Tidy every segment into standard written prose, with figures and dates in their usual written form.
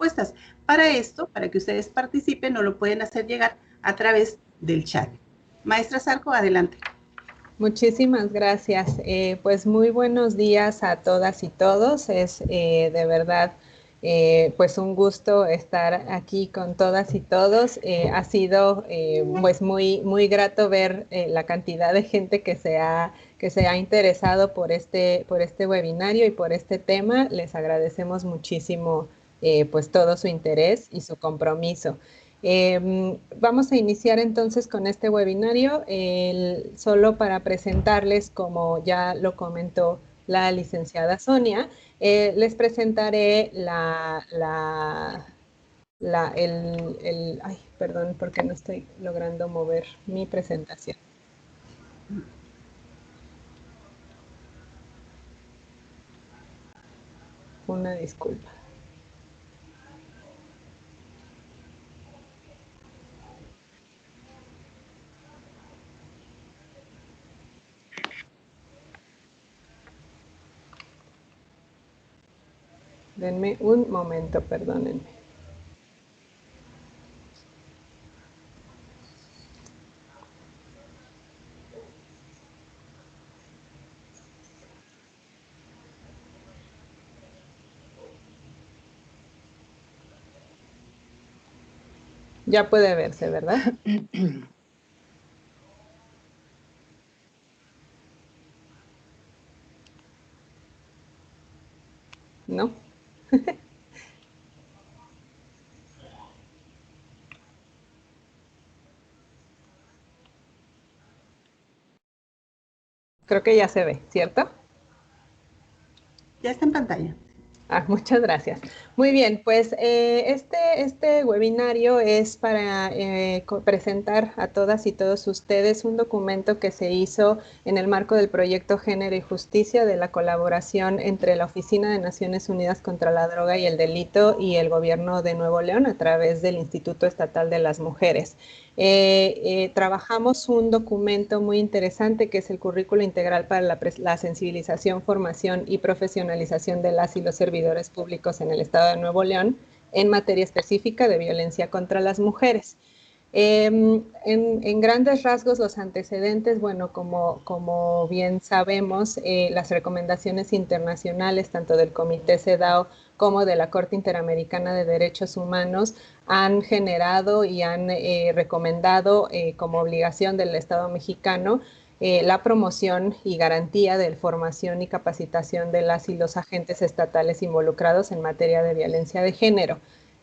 respuestas. Para esto, para que ustedes participen, nos lo pueden hacer llegar a través del chat. Maestra Zarco, adelante. Muchísimas gracias. Pues muy buenos días a todas y todos. Es de verdad pues un gusto estar aquí con todas y todos. Ha sido pues muy grato ver la cantidad de gente que se ha interesado por este webinario y por este tema. Les agradecemos muchísimo pues todo su interés y su compromiso. Vamos a iniciar entonces con este webinario, solo para presentarles, como ya lo comentó la licenciada Sonia, les presentaré ay, perdón, porque no estoy logrando mover mi presentación. Una disculpa. Denme un momento, perdónenme. Ya puede verse, ¿verdad? ¿No? Creo que ya se ve, ¿cierto? Ya está en pantalla. Muchas gracias. Muy bien, pues este webinario es para presentar a todas y todos ustedes un documento que se hizo en el marco del proyecto Género y Justicia de la colaboración entre la Oficina de Naciones Unidas contra la Droga y el Delito y el Gobierno de Nuevo León a través del Instituto Estatal de las Mujeres. Trabajamos un documento muy interesante que es el currículo integral para la sensibilización, formación y profesionalización de las y los servidores públicos en el Estado de Nuevo León en materia específica de violencia contra las mujeres. En grandes rasgos, los antecedentes, bueno, como bien sabemos, las recomendaciones internacionales, tanto del Comité CEDAW como de la Corte Interamericana de Derechos Humanos, han generado y han recomendado como obligación del Estado mexicano la promoción y garantía de formación y capacitación de las y los agentes estatales involucrados en materia de violencia de género.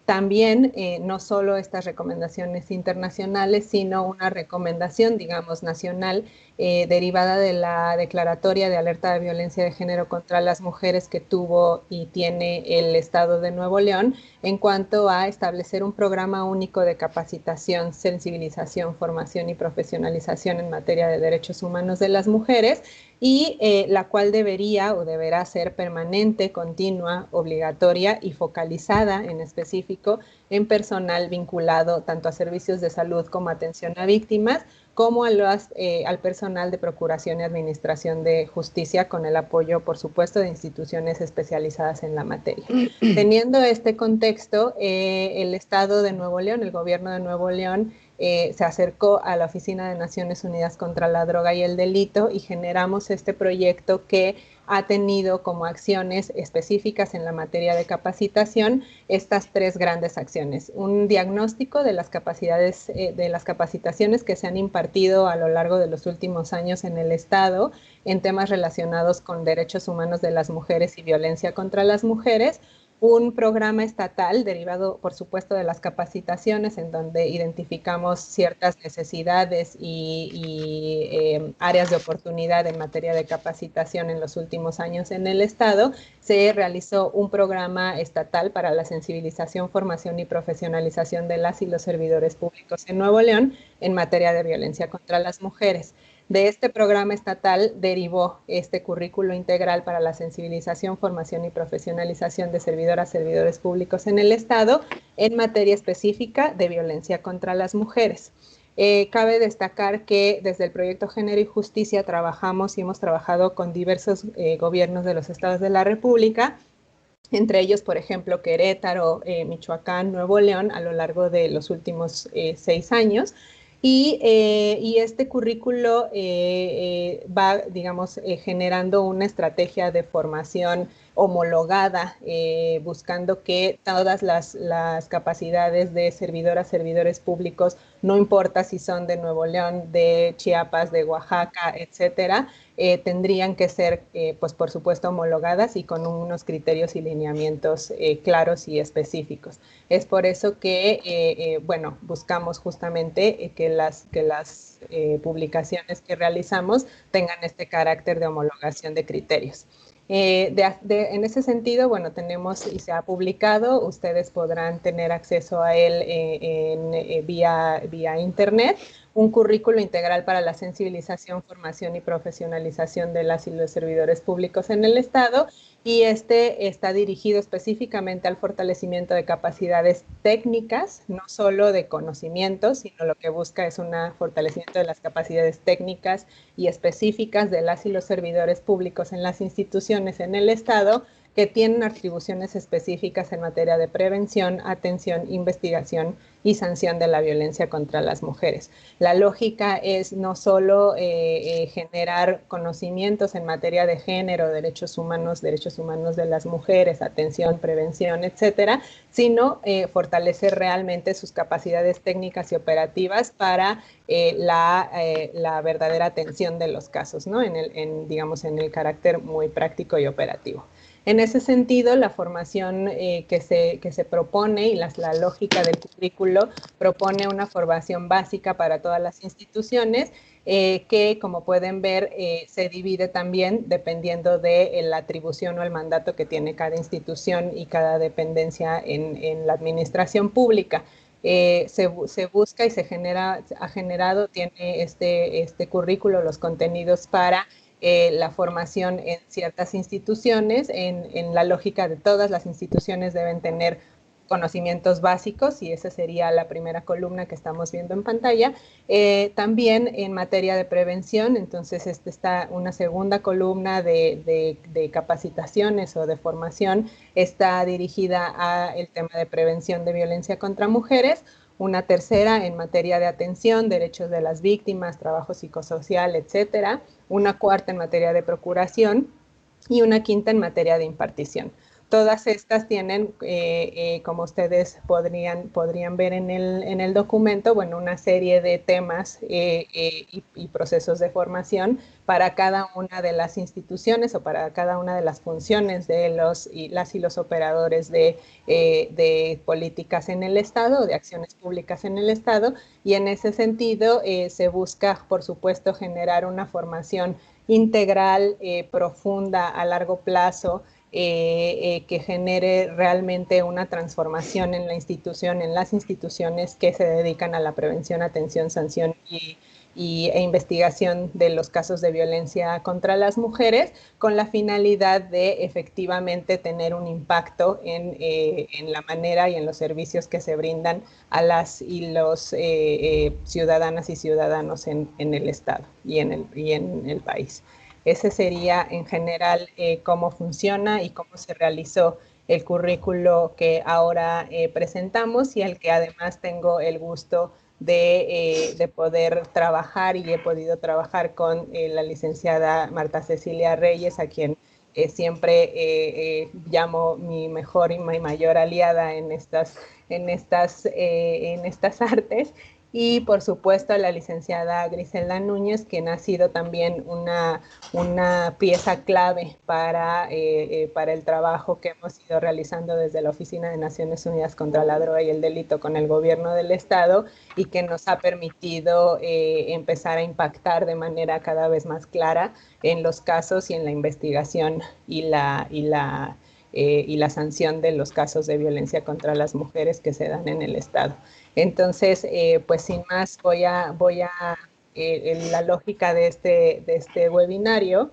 También no solo estas recomendaciones internacionales, sino una recomendación, digamos, nacional derivada de la declaratoria de alerta de violencia de género contra las mujeres que tuvo y tiene el Estado de Nuevo León en cuanto a establecer un programa único de capacitación, sensibilización, formación y profesionalización en materia de derechos humanos de las mujeres, y la cual debería o deberá ser permanente, continua, obligatoria y focalizada en específico en personal vinculado tanto a servicios de salud como atención a víctimas, como al personal de procuración y administración de justicia, con el apoyo, por supuesto, de instituciones especializadas en la materia. Teniendo este contexto, el Estado de Nuevo León, el Gobierno de Nuevo León, se acercó a la Oficina de Naciones Unidas contra la Droga y el Delito y generamos este proyecto que ha tenido como acciones específicas en la materia de capacitación estas tres grandes acciones. Un diagnóstico de las capacidades, de las capacitaciones que se han impartido a lo largo de los últimos años en el Estado en temas relacionados con derechos humanos de las mujeres y violencia contra las mujeres. Un programa estatal derivado, por supuesto, de las capacitaciones, en donde identificamos ciertas necesidades y áreas de oportunidad en materia de capacitación en los últimos años en el Estado. Se realizó un programa estatal para la sensibilización, formación y profesionalización de las y los servidores públicos en Nuevo León en materia de violencia contra las mujeres. De este programa estatal derivó este currículo integral para la sensibilización, formación y profesionalización de servidoras, servidores públicos en el Estado en materia específica de violencia contra las mujeres. Cabe destacar que desde el proyecto Género y Justicia trabajamos y hemos trabajado con diversos gobiernos de los estados de la República entre ellos, por ejemplo, Querétaro, Michoacán, Nuevo León, a lo largo de los últimos 6 años. Y este currículo va, digamos, generando una estrategia de formación homologada, buscando que todas las capacidades de servidoras, servidores públicos, no importa si son de Nuevo León, de Chiapas, de Oaxaca, etcétera, tendrían que ser, pues por supuesto, homologadas y con unos criterios y lineamientos claros y específicos. Es por eso que, bueno, buscamos justamente que las publicaciones que realizamos tengan este carácter de homologación de criterios. En ese sentido, bueno, tenemos y se ha publicado, ustedes podrán tener acceso a él vía internet, un currículo integral para la sensibilización, formación y profesionalización de las y los servidores públicos en el Estado, y este está dirigido específicamente al fortalecimiento de capacidades técnicas, no solo de conocimientos, sino lo que busca es un fortalecimiento de las capacidades técnicas y específicas de las y los servidores públicos en las instituciones en el Estado, que tienen atribuciones específicas en materia de prevención, atención, investigación y sanción de la violencia contra las mujeres. La lógica es no solo generar conocimientos en materia de género, derechos humanos de las mujeres, atención, prevención, etcétera, sino fortalecer realmente sus capacidades técnicas y operativas para la verdadera atención de los casos, ¿no? Digamos, en el carácter muy práctico y operativo. En ese sentido, la formación que se propone y la lógica del currículo propone una formación básica para todas las instituciones que, como pueden ver, se divide también dependiendo de la atribución o el mandato que tiene cada institución y cada dependencia en la administración pública. Se busca y ha generado, tiene este currículo, los contenidos para la formación en ciertas instituciones, en la lógica de todas las instituciones deben tener conocimientos básicos, y esa sería la primera columna que estamos viendo en pantalla. También en materia de prevención, entonces está una segunda columna de capacitaciones o de formación, está dirigida al tema de prevención de violencia contra mujeres, una tercera en materia de atención, derechos de las víctimas, trabajo psicosocial, etcétera, una cuarta en materia de procuración y una quinta en materia de impartición. Todas estas tienen, como ustedes podrían ver en el documento, bueno, una serie de temas y procesos de formación para cada una de las instituciones o para cada una de las funciones de las y los operadores de políticas en el Estado, de acciones públicas en el Estado, y en ese sentido se busca, por supuesto, generar una formación integral, profunda, a largo plazo, que genere realmente una transformación en la institución, en las instituciones que se dedican a la prevención, atención, sanción e investigación de los casos de violencia contra las mujeres, con la finalidad de efectivamente tener un impacto en la manera y en los servicios que se brindan a las y los ciudadanas y ciudadanos en el Estado y en el país. Ese sería en general cómo funciona y cómo se realizó el currículo que ahora presentamos, y al que además tengo el gusto de poder trabajar, y he podido trabajar con la licenciada Marta Cecilia Reyes, a quien siempre llamo mi mejor y mi mayor aliada en estas artes. Y por supuesto la licenciada Griselda Núñez, quien ha sido también una pieza clave para el trabajo que hemos ido realizando desde la Oficina de Naciones Unidas contra la Droga y el Delito con el gobierno del Estado, y que nos ha permitido empezar a impactar de manera cada vez más clara en los casos y en la investigación y la sanción de los casos de violencia contra las mujeres que se dan en el Estado. Entonces, pues sin más, la lógica de este webinario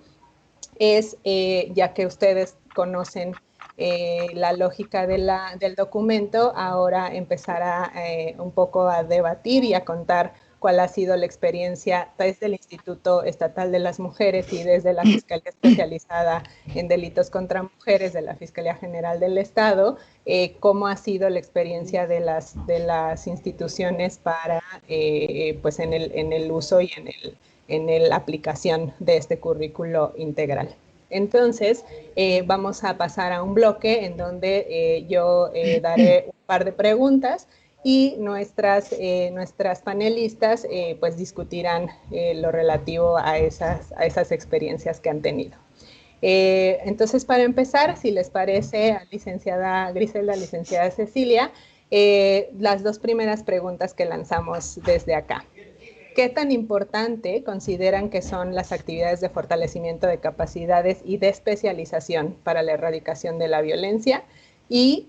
es, ya que ustedes conocen la lógica del documento, ahora empezar un poco a debatir y a contar cuál ha sido la experiencia desde el Instituto Estatal de las Mujeres y desde la Fiscalía Especializada en Delitos contra Mujeres de la Fiscalía General del Estado, cómo ha sido la experiencia de las instituciones para, pues en el uso y en la aplicación de este currículo integral. Entonces, vamos a pasar a un bloque en donde yo daré un par de preguntas y nuestras panelistas pues discutirán lo relativo a esas experiencias que han tenido. Entonces, para empezar, si les parece, a licenciada Griselda, licenciada Cecilia, las dos primeras preguntas que lanzamos desde acá. ¿Qué tan importante consideran que son las actividades de fortalecimiento de capacidades y de especialización para la erradicación de la violencia? Y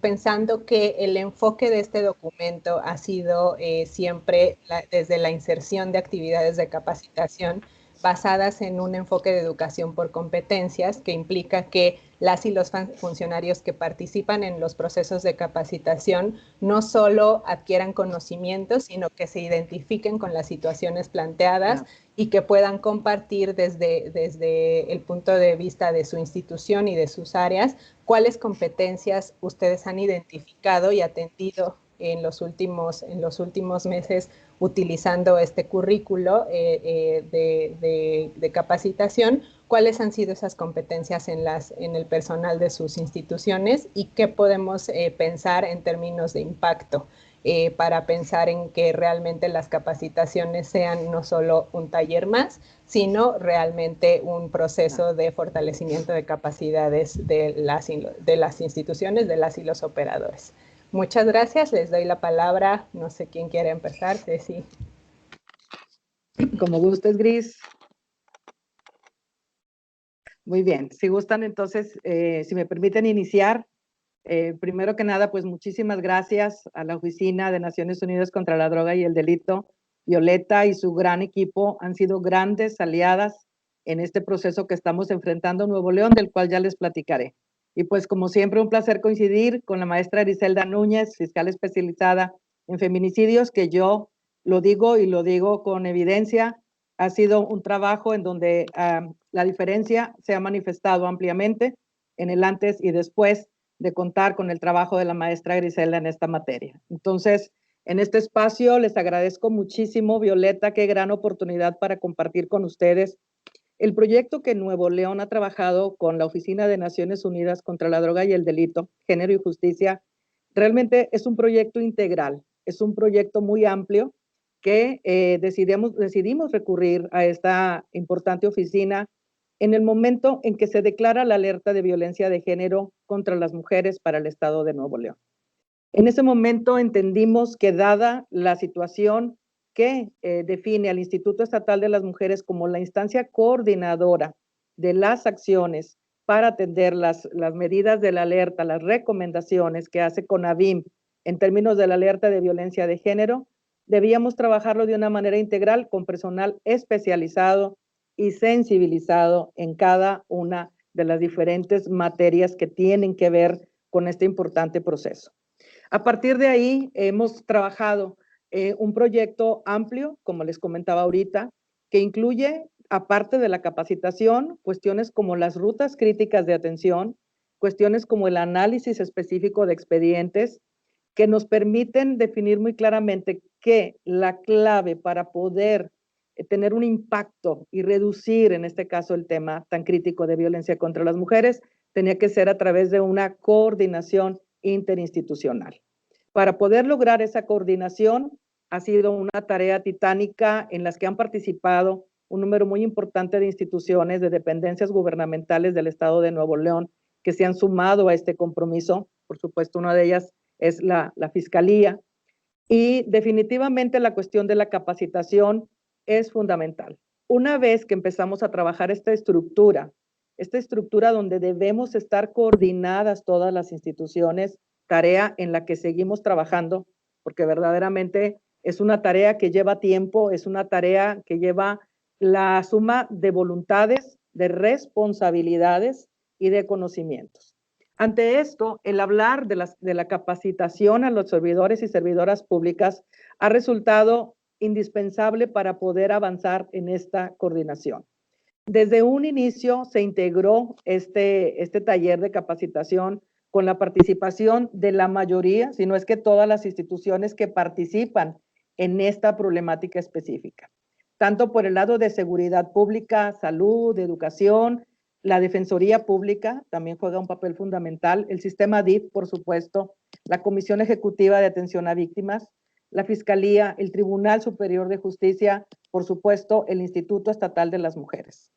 pensando que el enfoque de este documento ha sido siempre desde la inserción de actividades de capacitación basadas en un enfoque de educación por competencias que implica que las y los funcionarios que participan en los procesos de capacitación no solo adquieran conocimientos, sino que se identifiquen con las situaciones planteadas y que puedan compartir desde el punto de vista de su institución y de sus áreas cuáles competencias ustedes han identificado y atendido en los últimos meses utilizando este currículo de capacitación, cuáles han sido esas competencias en el personal de sus instituciones y qué podemos pensar en términos de impacto para pensar en que realmente las capacitaciones sean no solo un taller más, sino realmente un proceso de fortalecimiento de capacidades de las instituciones, de las y los operadores. Muchas gracias, les doy la palabra, no sé quién quiere empezar, Ceci. Como gustes, Gris. Muy bien, si gustan entonces, si me permiten iniciar, primero que nada, pues muchísimas gracias a la Oficina de Naciones Unidas contra la Droga y el Delito. Violeta y su gran equipo han sido grandes aliadas en este proceso que estamos enfrentando en Nuevo León, del cual ya les platicaré. Y pues como siempre, un placer coincidir con la maestra Griselda Núñez, fiscal especializada en feminicidios, que yo lo digo y lo digo con evidencia, ha sido un trabajo en donde la diferencia se ha manifestado ampliamente en el antes y después de contar con el trabajo de la maestra Griselda en esta materia. Entonces, en este espacio les agradezco muchísimo, Violeta, qué gran oportunidad para compartir con ustedes el proyecto que Nuevo León ha trabajado con la Oficina de Naciones Unidas contra la Droga y el Delito, Género y Justicia. Realmente es un proyecto integral, es un proyecto muy amplio que decidimos recurrir a esta importante oficina en el momento en que se declara la alerta de violencia de género contra las mujeres para el Estado de Nuevo León. En ese momento entendimos que dada la situación que define al Instituto Estatal de las Mujeres como la instancia coordinadora de las acciones para atender las medidas de la alerta, las recomendaciones que hace CONAVIM en términos de la alerta de violencia de género, debíamos trabajarlo de una manera integral con personal especializado y sensibilizado en cada una de las diferentes materias que tienen que ver con este importante proceso. A partir de ahí hemos trabajado un proyecto amplio, como les comentaba ahorita, que incluye, aparte de la capacitación, cuestiones como las rutas críticas de atención, cuestiones como el análisis específico de expedientes, que nos permiten definir muy claramente que la clave para poder tener un impacto y reducir, en este caso, el tema tan crítico de violencia contra las mujeres, tenía que ser a través de una coordinación interinstitucional. Para poder lograr esa coordinación ha sido una tarea titánica en las que han participado un número muy importante de instituciones, de dependencias gubernamentales del Estado de Nuevo León que se han sumado a este compromiso. Por supuesto, una de ellas es la Fiscalía. Y definitivamente la cuestión de la capacitación es fundamental. Una vez que empezamos a trabajar esta estructura donde debemos estar coordinadas todas las instituciones, tarea en la que seguimos trabajando, porque verdaderamente es una tarea que lleva tiempo, es una tarea que lleva la suma de voluntades, de responsabilidades y de conocimientos. Ante esto, el hablar de la capacitación a los servidores y servidoras públicas ha resultado indispensable para poder avanzar en esta coordinación. Desde un inicio se integró este taller de capacitación con la participación de la mayoría, si no es que todas las instituciones que participan en esta problemática específica, tanto por el lado de seguridad pública, salud, educación, la Defensoría Pública también juega un papel fundamental, el sistema DIF, por supuesto, la Comisión Ejecutiva de Atención a Víctimas, la Fiscalía, el Tribunal Superior de Justicia, por supuesto, el Instituto Estatal de las Mujeres.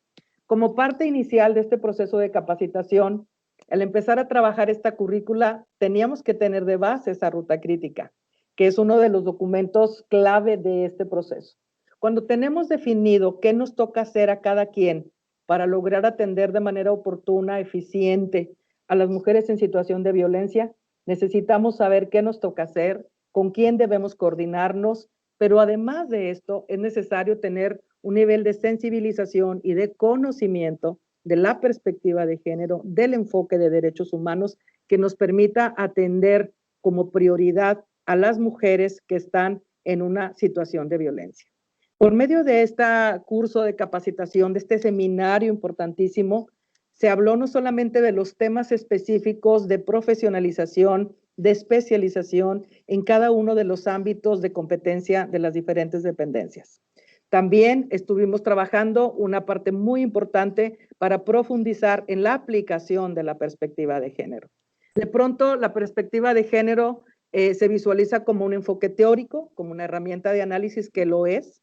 Como parte inicial de este proceso de capacitación, al empezar a trabajar esta currícula, teníamos que tener de base esa ruta crítica, que es uno de los documentos clave de este proceso. Cuando tenemos definido qué nos toca hacer a cada quien para lograr atender de manera oportuna, eficiente a las mujeres en situación de violencia, necesitamos saber qué nos toca hacer, con quién debemos coordinarnos, pero además de esto es necesario tener un nivel de sensibilización y de conocimiento de la perspectiva de género, del enfoque de derechos humanos que nos permita atender como prioridad a las mujeres que están en una situación de violencia. Por medio de este curso de capacitación, de este seminario importantísimo, se habló no solamente de los temas específicos de profesionalización, de especialización en cada uno de los ámbitos de competencia de las diferentes dependencias. También estuvimos trabajando una parte muy importante para profundizar en la aplicación de la perspectiva de género. De pronto, la perspectiva de género se visualiza como un enfoque teórico, como una herramienta de análisis que lo es,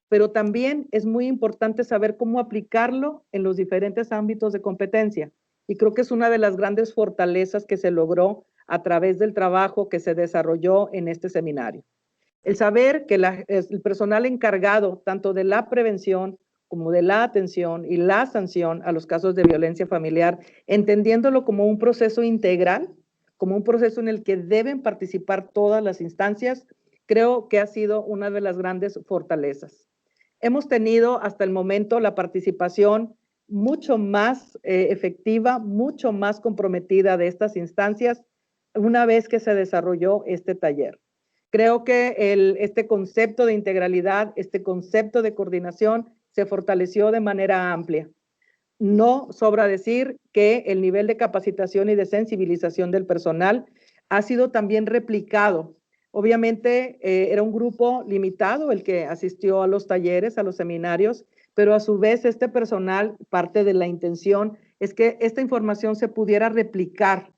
pero también es muy importante saber cómo aplicarlo en los diferentes ámbitos de competencia. Y creo que es una de las grandes fortalezas que se logró a través del trabajo que se desarrolló en este seminario. El saber que el personal encargado tanto de la prevención como de la atención y la sanción a los casos de violencia familiar, entendiéndolo como un proceso integral, como un proceso en el que deben participar todas las instancias, creo que ha sido una de las grandes fortalezas. Hemos tenido hasta el momento la participación mucho más efectiva, mucho más comprometida de estas instancias una vez que se desarrolló este taller. Creo que este concepto de integralidad, este concepto de coordinación se fortaleció de manera amplia. No sobra decir que el nivel de capacitación y de sensibilización del personal ha sido también replicado. Obviamente era un grupo limitado el que asistió a los talleres, a los seminarios, pero a su vez este personal, parte de la intención es que esta información se pudiera replicar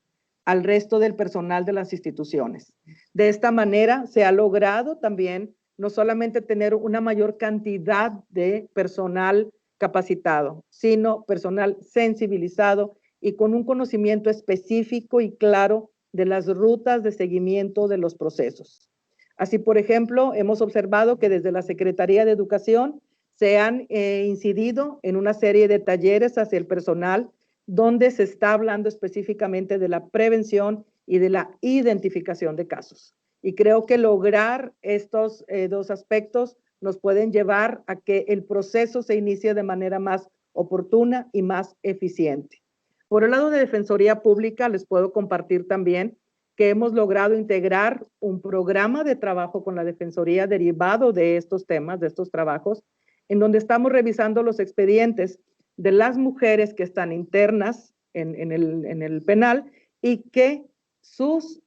al resto del personal de las instituciones. De esta manera se ha logrado también no solamente tener una mayor cantidad de personal capacitado, sino personal sensibilizado y con un conocimiento específico y claro de las rutas de seguimiento de los procesos. Así, por ejemplo, hemos observado que desde la Secretaría de Educación se han incidido en una serie de talleres hacia el personal donde se está hablando específicamente de la prevención y de la identificación de casos. Y creo que lograr estos dos aspectos nos pueden llevar a que el proceso se inicie de manera más oportuna y más eficiente. Por el lado de Defensoría Pública, les puedo compartir también que hemos logrado integrar un programa de trabajo con la Defensoría derivado de estos temas, de estos trabajos, en donde estamos revisando los expedientes de las mujeres que están internas en el penal y que sus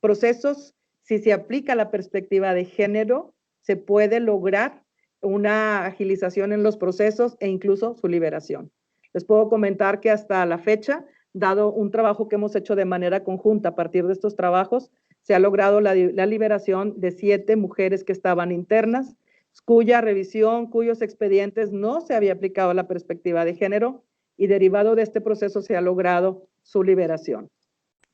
procesos, si se aplica la perspectiva de género, se puede lograr una agilización en los procesos e incluso su liberación. Les puedo comentar que hasta la fecha, dado un trabajo que hemos hecho de manera conjunta a partir de estos trabajos, se ha logrado la liberación de 7 mujeres que estaban internas, cuya revisión, cuyos expedientes no se había aplicado la perspectiva de género y derivado de este proceso se ha logrado su liberación.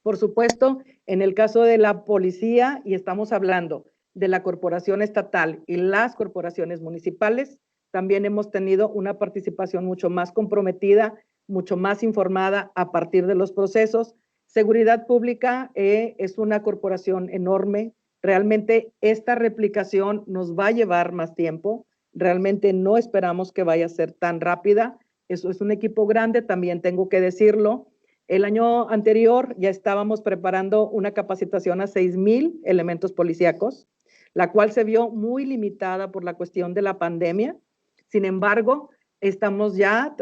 Por supuesto, en el caso de la policía, y estamos hablando de la corporación estatal y las corporaciones municipales, también hemos tenido una participación mucho más comprometida, mucho más informada a partir de los procesos. Seguridad Pública es una corporación enorme. Realmente esta replicación nos va a llevar más tiempo. Realmente no esperamos que vaya a ser tan rápida. Eso es un equipo grande, también tengo que decirlo. El año anterior ya estábamos preparando una capacitación a 6,000 elementos policíacos. la cual se vio muy limitada por la cuestión de la pandemia. Sin embargo, estamos ya,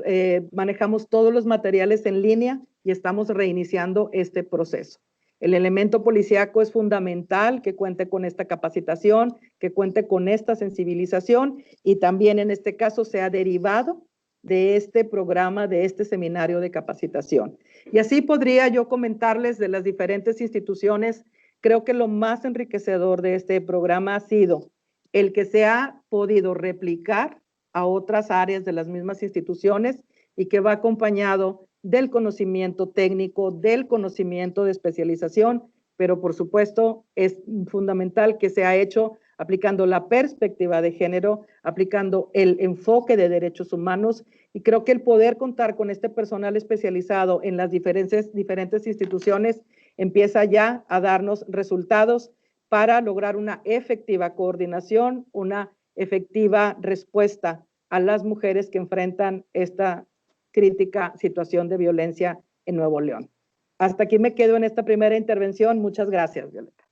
manejamos todos los materiales en línea y estamos reiniciando este proceso. El elemento policíaco es fundamental que cuente con esta capacitación, que cuente con esta sensibilización y también en este caso se ha derivado de este programa, de este seminario de capacitación. Y así podría yo comentarles de las diferentes instituciones. Creo que lo más enriquecedor de este programa ha sido el que se ha podido replicar a otras áreas de las mismas instituciones y que va acompañado del conocimiento técnico, del conocimiento de especialización, pero por supuesto es fundamental que se ha hecho aplicando la perspectiva de género, aplicando el enfoque de derechos humanos, y creo que el poder contar con este personal especializado en las diferentes instituciones empieza ya a darnos resultados para lograr una efectiva coordinación, una efectiva respuesta a las mujeres que enfrentan esta crítica situación de violencia en Nuevo León. Hasta aquí me quedo en esta primera intervención. Muchas gracias, Violeta.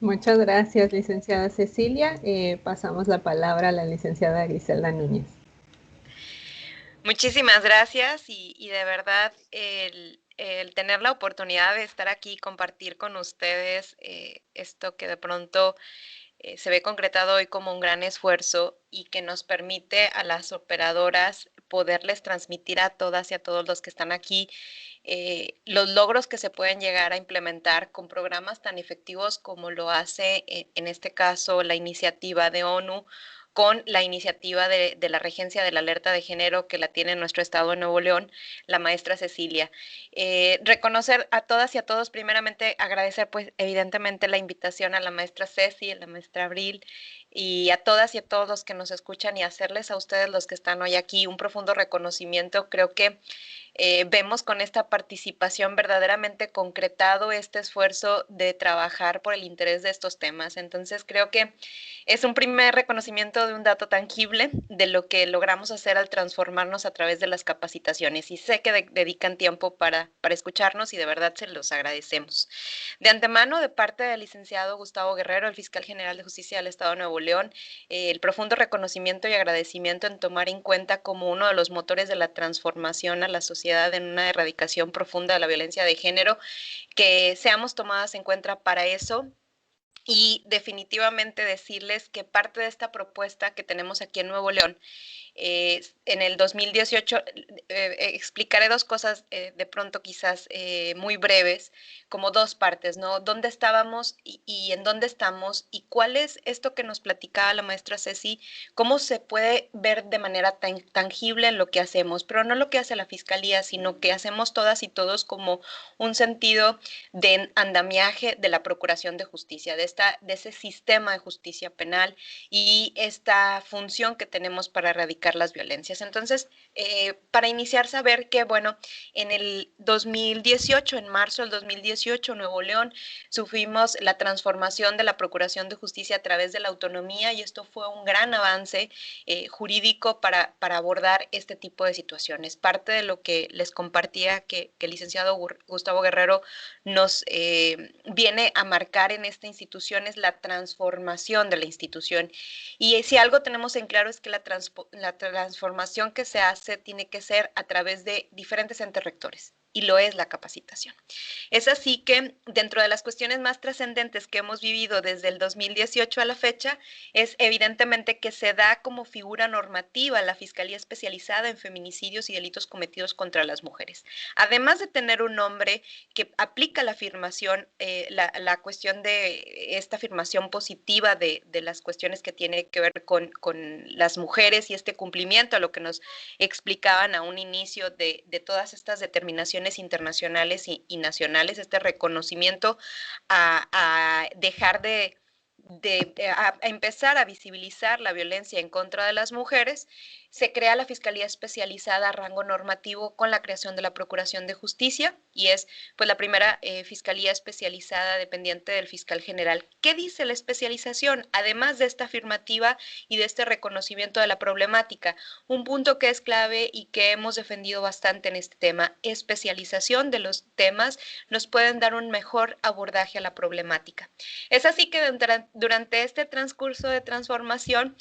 Muchas gracias, licenciada Cecilia. Pasamos la palabra a la licenciada Griselda Núñez. Muchísimas gracias y de verdad el tener la oportunidad de estar aquí y compartir con ustedes esto que de pronto se ve concretado hoy como un gran esfuerzo y que nos permite a las operadoras poderles transmitir a todas y a todos los que están aquí los logros que se pueden llegar a implementar con programas tan efectivos como lo hace en este caso la iniciativa de ONU con la iniciativa de la Regencia de la Alerta de Género que la tiene en nuestro estado de Nuevo León, la maestra Cecilia. Reconocer a todas y a todos, primeramente agradecer pues evidentemente la invitación a la maestra Ceci, a la maestra Abril y a todas y a todos los que nos escuchan y hacerles a ustedes los que están hoy aquí un profundo reconocimiento. Creo que vemos con esta participación verdaderamente concretado este esfuerzo de trabajar por el interés de estos temas. Entonces creo que es un primer reconocimiento de un dato tangible de lo que logramos hacer al transformarnos a través de las capacitaciones y sé que dedican tiempo para escucharnos y de verdad se los agradecemos. De antemano, de parte del licenciado Gustavo Guerrero, el fiscal general de justicia del Estado de Nuevo León, el profundo reconocimiento y agradecimiento en tomar en cuenta como uno de los motores de la transformación a la sociedad en una erradicación profunda de la violencia de género, que seamos tomadas en cuenta para eso. Y definitivamente decirles que parte de esta propuesta que tenemos aquí en Nuevo León, en el 2018, explicaré dos cosas de pronto quizás muy breves, como dos partes, ¿no? ¿Dónde estábamos y en dónde estamos? ¿Y cuál es esto que nos platicaba la maestra Ceci? ¿Cómo se puede ver de manera tan tangible en lo que hacemos? Pero no lo que hace la Fiscalía, sino que hacemos todas y todos como un sentido de andamiaje de la Procuración de Justicia, de ese sistema de justicia penal y esta función que tenemos para erradicar las violencias. Entonces, para iniciar, saber que, bueno, en el 2018, en marzo del 2018, Nuevo León, sufrimos la transformación de la Procuración de Justicia a través de la autonomía y esto fue un gran avance jurídico para abordar este tipo de situaciones. Parte de lo que les compartía que el licenciado Gustavo Guerrero nos viene a marcar en esta institución es la transformación de la institución. Y si algo tenemos en claro es que la transformación que se hace tiene que ser a través de diferentes entes rectores. Y lo es la capacitación. Es así que dentro de las cuestiones más trascendentes que hemos vivido desde el 2018 a la fecha, es evidentemente que se da como figura normativa la Fiscalía Especializada en Feminicidios y Delitos Cometidos contra las Mujeres. Además de tener un nombre que aplica la afirmación, la cuestión de esta afirmación positiva de las cuestiones que tiene que ver con las mujeres y este cumplimiento a lo que nos explicaban a un inicio de todas estas determinaciones internacionales y nacionales, este reconocimiento a dejar a empezar a visibilizar la violencia en contra de las mujeres, se crea la Fiscalía Especializada a rango normativo con la creación de la Procuración de Justicia y es pues la primera Fiscalía Especializada dependiente del Fiscal General. ¿Qué dice la especialización? Además de esta afirmativa y de este reconocimiento de la problemática, un punto que es clave y que hemos defendido bastante en este tema, especialización de los temas nos pueden dar un mejor abordaje a la problemática. Es así que durante este transcurso de transformación,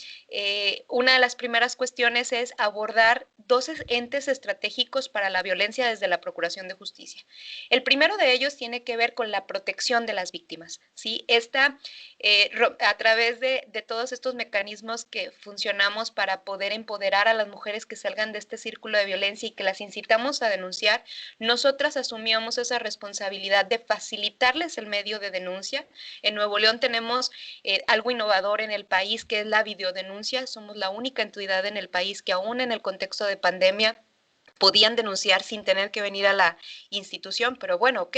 una de las primeras cuestiones es abordar dos entes estratégicos para la violencia desde la Procuración de Justicia. El primero de ellos tiene que ver con la protección de las víctimas, ¿sí? A través de todos estos mecanismos que funcionamos para poder empoderar a las mujeres que salgan de este círculo de violencia y que las incitamos a denunciar, nosotras asumíamos esa responsabilidad de facilitarles el medio de denuncia. En Nuevo León tenemos algo innovador en el país, que es la videodenuncia. Somos la única entidad en el país que aún en el contexto de pandemia podían denunciar sin tener que venir a la institución, pero bueno, ok,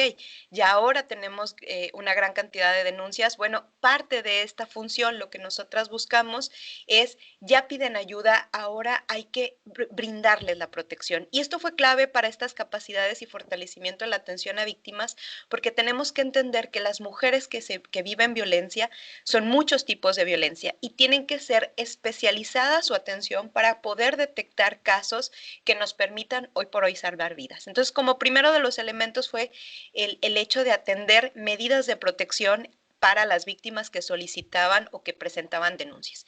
ya ahora tenemos una gran cantidad de denuncias. Bueno, parte de esta función, lo que nosotras buscamos es, ya piden ayuda, ahora hay que brindarles la protección. Y esto fue clave para estas capacidades y fortalecimiento de la atención a víctimas, porque tenemos que entender que las mujeres que viven violencia son muchos tipos de violencia y tienen que ser especializada su atención para poder detectar casos que nos permitan hoy por hoy salvar vidas. Entonces, como primero de los elementos fue el hecho de atender medidas de protección para las víctimas que solicitaban o que presentaban denuncias.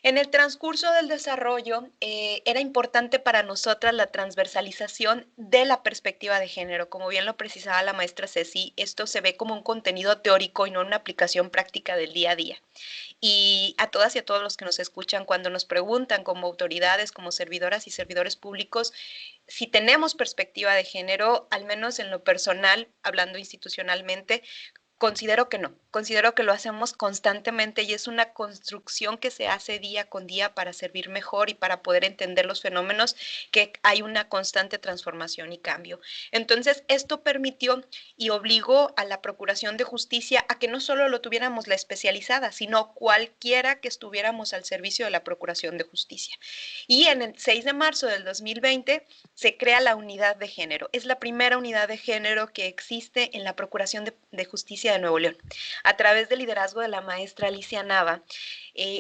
En el transcurso del desarrollo, era importante para nosotras la transversalización de la perspectiva de género. Como bien lo precisaba la maestra Ceci, esto se ve como un contenido teórico y no una aplicación práctica del día a día. Y a todas y a todos los que nos escuchan, cuando nos preguntan como autoridades, como servidoras y servidores públicos, si tenemos perspectiva de género, al menos en lo personal, hablando institucionalmente, considero que no, considero que lo hacemos constantemente y es una construcción que se hace día con día para servir mejor y para poder entender los fenómenos, que hay una constante transformación y cambio. Entonces, esto permitió y obligó a la Procuración de Justicia a que no solo lo tuviéramos la especializada, sino cualquiera que estuviéramos al servicio de la Procuración de Justicia. Y en el 6 de marzo del 2020 se crea la unidad de género. Es la primera unidad de género que existe en la Procuración de Justicia de Nuevo León. A través del liderazgo de la maestra Alicia Nava,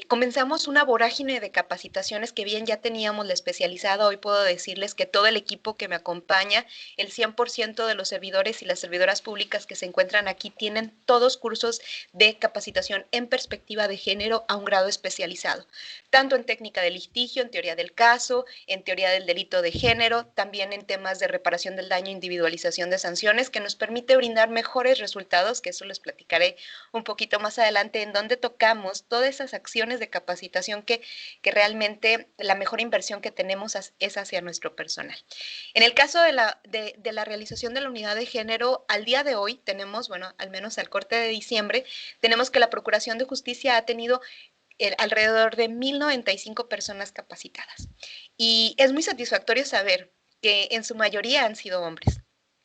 comenzamos una vorágine de capacitaciones que bien ya teníamos la especializada. Hoy puedo decirles que todo el equipo que me acompaña, el 100% de los servidores y las servidoras públicas que se encuentran aquí tienen todos cursos de capacitación en perspectiva de género a un grado especializado, tanto en técnica de litigio, en teoría del caso, en teoría del delito de género, también en temas de reparación del daño, individualización de sanciones, que nos permite brindar mejores resultados, que eso les platicaré un poquito más adelante, en donde tocamos todas esas acciones de capacitación que realmente la mejor inversión que tenemos es hacia nuestro personal. En el caso de la realización de la unidad de género, al día de hoy tenemos, bueno, al menos al corte de diciembre, tenemos que la Procuración de Justicia ha tenido alrededor de 1,095 personas capacitadas. Y es muy satisfactorio saber que en su mayoría han sido hombres.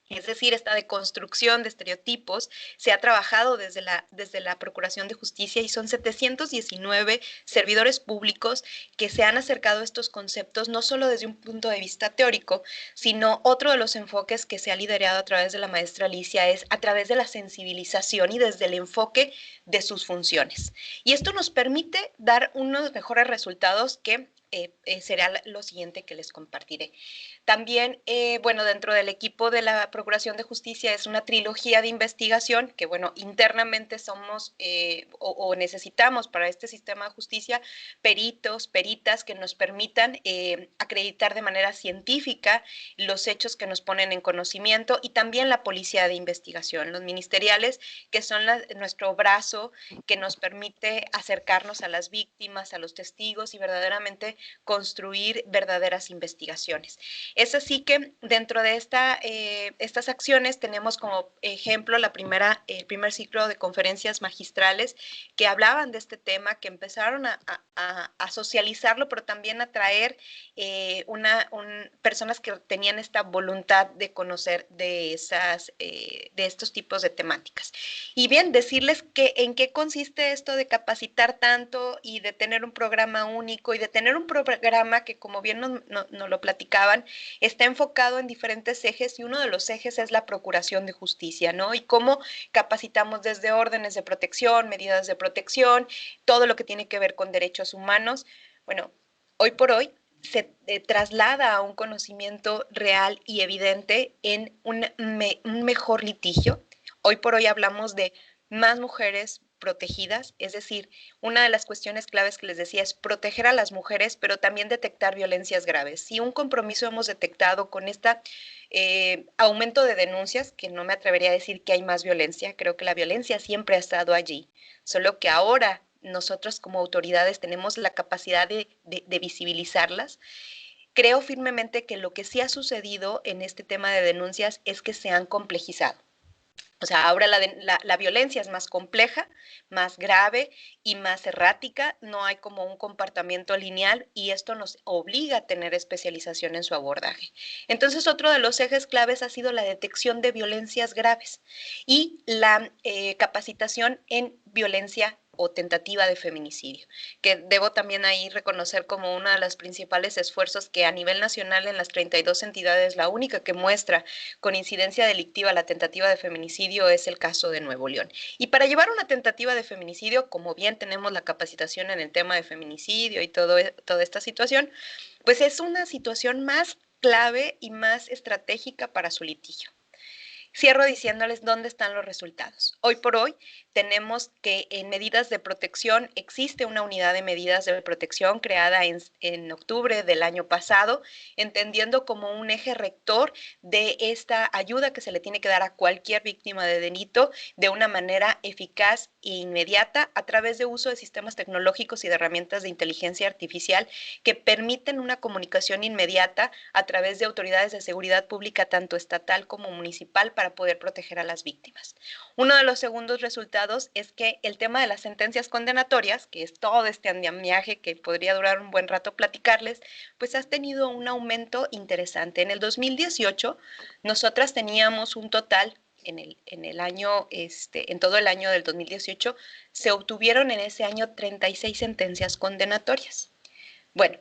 Es decir, esta deconstrucción de estereotipos se ha trabajado desde la Procuración de Justicia y son 719 servidores públicos que se han acercado a estos conceptos, no solo desde un punto de vista teórico, sino otro de los enfoques que se ha liderado a través de la maestra Alicia es a través de la sensibilización y desde el enfoque de sus funciones. Y esto nos permite dar unos mejores resultados que será lo siguiente que les compartiré. También, bueno, dentro del equipo de la Procuración de Justicia es una trilogía de investigación que, bueno, internamente somos o necesitamos para este sistema de justicia peritos, peritas que nos permitan acreditar de manera científica los hechos que nos ponen en conocimiento, y también la policía de investigación, los ministeriales, que son nuestro brazo que nos permite acercarnos a las víctimas, a los testigos y verdaderamente construir verdaderas investigaciones. Es así que dentro de estas acciones tenemos como ejemplo el primer ciclo de conferencias magistrales que hablaban de este tema, que empezaron a socializarlo, pero también a traer personas que tenían esta voluntad de conocer de estos tipos de temáticas. Y bien, decirles en qué consiste esto de capacitar tanto y de tener un programa único y de tener un un programa que, como bien nos lo platicaban, está enfocado en diferentes ejes y uno de los ejes es la procuración de justicia, ¿no? Y cómo capacitamos desde órdenes de protección, medidas de protección, todo lo que tiene que ver con derechos humanos. Bueno, hoy por hoy se traslada a un conocimiento real y evidente en un mejor litigio. Hoy por hoy hablamos de más mujeres protegidas, es decir, una de las cuestiones claves que les decía es proteger a las mujeres, pero también detectar violencias graves. Si un compromiso hemos detectado con este aumento de denuncias, que no me atrevería a decir que hay más violencia, creo que la violencia siempre ha estado allí, solo que ahora nosotros como autoridades tenemos la capacidad de visibilizarlas. Creo firmemente que lo que sí ha sucedido en este tema de denuncias es que se han complejizado. O sea, ahora la violencia es más compleja, más grave y más errática. No hay como un comportamiento lineal y esto nos obliga a tener especialización en su abordaje. Entonces, otro de los ejes claves ha sido la detección de violencias graves y la capacitación en violencia o tentativa de feminicidio, que debo también ahí reconocer como uno de los principales esfuerzos que a nivel nacional en las 32 entidades, la única que muestra con incidencia delictiva la tentativa de feminicidio es el caso de Nuevo León. Y para llevar una tentativa de feminicidio, como bien tenemos la capacitación en el tema de feminicidio y toda esta situación, pues es una situación más clave y más estratégica para su litigio. Cierro diciéndoles dónde están los resultados. Hoy por hoy tenemos que en medidas de protección existe una unidad de medidas de protección creada en octubre del año pasado, entendiendo como un eje rector de esta ayuda que se le tiene que dar a cualquier víctima de delito de una manera eficaz e inmediata a través de uso de sistemas tecnológicos y de herramientas de inteligencia artificial que permiten una comunicación inmediata a través de autoridades de seguridad pública tanto estatal como municipal para poder proteger a las víctimas. Uno de los segundos resultados es que el tema de las sentencias condenatorias, que es todo este andamiaje que podría durar un buen rato platicarles, pues ha tenido un aumento interesante. En el 2018, nosotras teníamos un total en todo el año del 2018, se obtuvieron en ese año 36 sentencias condenatorias. Bueno,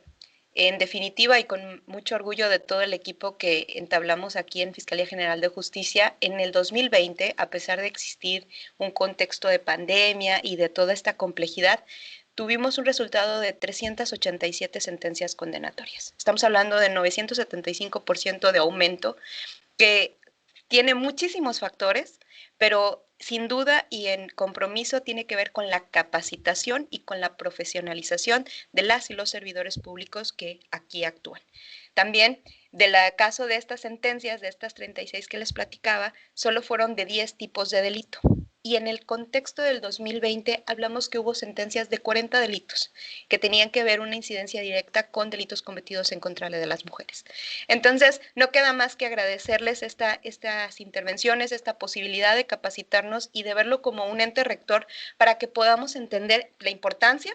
en definitiva, y con mucho orgullo de todo el equipo que entablamos aquí en Fiscalía General de Justicia, en el 2020, a pesar de existir un contexto de pandemia y de toda esta complejidad, tuvimos un resultado de 387 sentencias condenatorias. Estamos hablando de 975% de aumento, que tiene muchísimos factores, pero sin duda y en compromiso tiene que ver con la capacitación y con la profesionalización de las y los servidores públicos que aquí actúan. También, del caso de estas sentencias, de estas 36 que les platicaba, solo fueron de 10 tipos de delito. Y en el contexto del 2020 hablamos que hubo sentencias de 40 delitos que tenían que ver una incidencia directa con delitos cometidos en contra de las mujeres. Entonces, no queda más que agradecerles estas intervenciones, esta posibilidad de capacitarnos y de verlo como un ente rector para que podamos entender la importancia,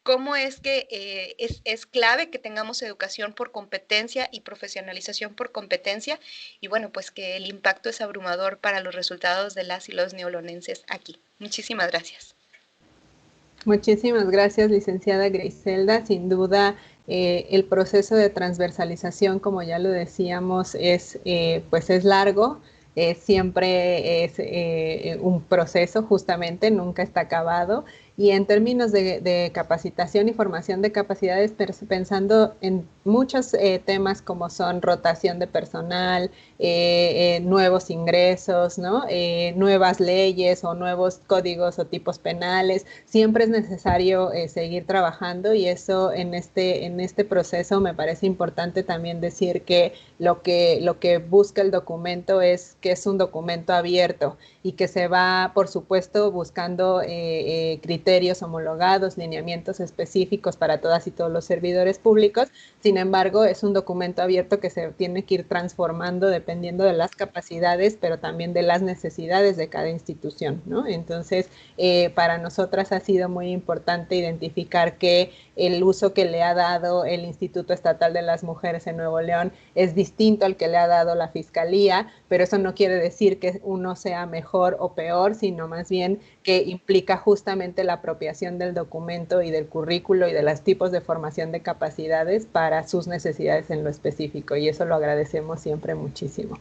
cómo es que es clave que tengamos educación por competencia y profesionalización por competencia, y bueno, pues que el impacto es abrumador para los resultados de las y los neolonenses aquí. Muchísimas gracias. Muchísimas gracias, licenciada Griselda. Sin duda, el proceso de transversalización, como ya lo decíamos, pues es largo. Siempre es un proceso, justamente, nunca está acabado. Y en términos de capacitación y formación de capacidades, pensando en muchos temas como son rotación de personal, nuevos ingresos, ¿no? Nuevas leyes o nuevos códigos o tipos penales, siempre es necesario seguir trabajando, y eso en este proceso me parece importante también decir que lo que busca el documento es que es un documento abierto y que se va, por supuesto, buscando criterios homologados, lineamientos específicos para todas y todos los servidores públicos. Sin embargo, es un documento abierto que se tiene que ir transformando dependiendo de las capacidades, pero también de las necesidades de cada institución, ¿no? Entonces, para nosotras ha sido muy importante identificar que el uso que le ha dado el Instituto Estatal de las Mujeres en Nuevo León es distinto al que le ha dado la Fiscalía, pero eso no quiere decir que uno sea mejor o peor, sino más bien que implica justamente la apropiación del documento y del currículo y de los tipos de formación de capacidades para sus necesidades en lo específico, y eso lo agradecemos siempre muchísimo.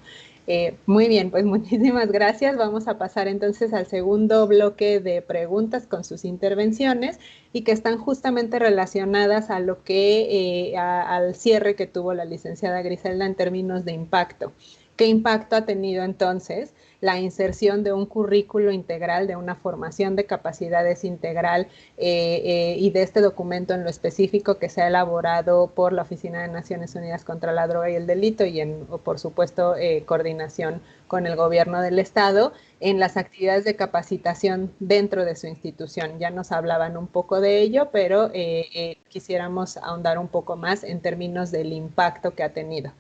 Muy bien, pues muchísimas gracias. Vamos a pasar entonces al segundo bloque de preguntas con sus intervenciones y que están justamente relacionadas a lo que, al cierre que tuvo la licenciada Griselda en términos de impacto. ¿Qué impacto ha tenido entonces la inserción de un currículo integral, de una formación de capacidades integral y de este documento en lo específico que se ha elaborado por la Oficina de Naciones Unidas contra la Droga y el Delito y por supuesto, coordinación con el gobierno del Estado en las actividades de capacitación dentro de su institución? Ya nos hablaban un poco de ello, pero quisiéramos ahondar un poco más en términos del impacto que ha tenido.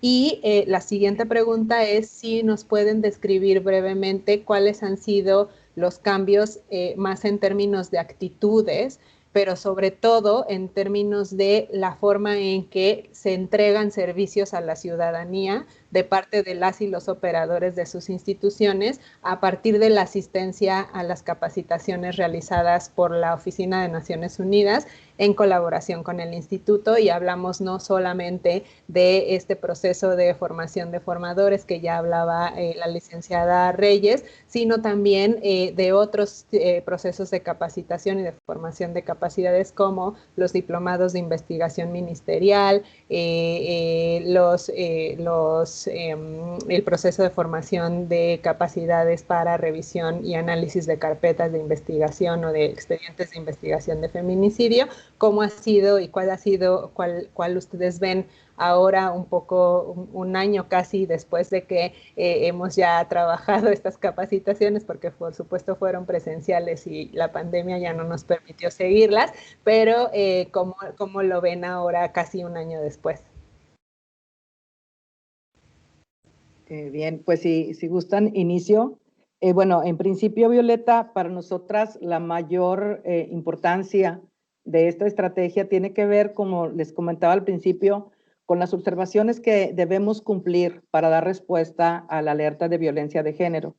Y la siguiente pregunta es si nos pueden describir brevemente cuáles han sido los cambios más en términos de actitudes, pero sobre todo en términos de la forma en que se entregan servicios a la ciudadanía de parte de las y los operadores de sus instituciones a partir de la asistencia a las capacitaciones realizadas por la Oficina de Naciones Unidas en colaboración con el instituto, y hablamos no solamente de este proceso de formación de formadores que ya hablaba la licenciada Reyes, sino también de otros procesos de capacitación y de formación de capacidades como los diplomados de investigación ministerial, el proceso de formación de capacidades para revisión y análisis de carpetas de investigación o de expedientes de investigación de feminicidio. ¿Cómo ha sido y cuál ustedes ven ahora, un poco, un año casi después de que hemos ya trabajado estas capacitaciones, porque por supuesto fueron presenciales y la pandemia ya no nos permitió seguirlas, pero ¿cómo lo ven ahora casi un año después? Bien, pues si gustan, inicio. Bueno, en principio, Violeta, para nosotras la mayor importancia de esta estrategia tiene que ver, como les comentaba al principio, con las observaciones que debemos cumplir para dar respuesta a la alerta de violencia de género.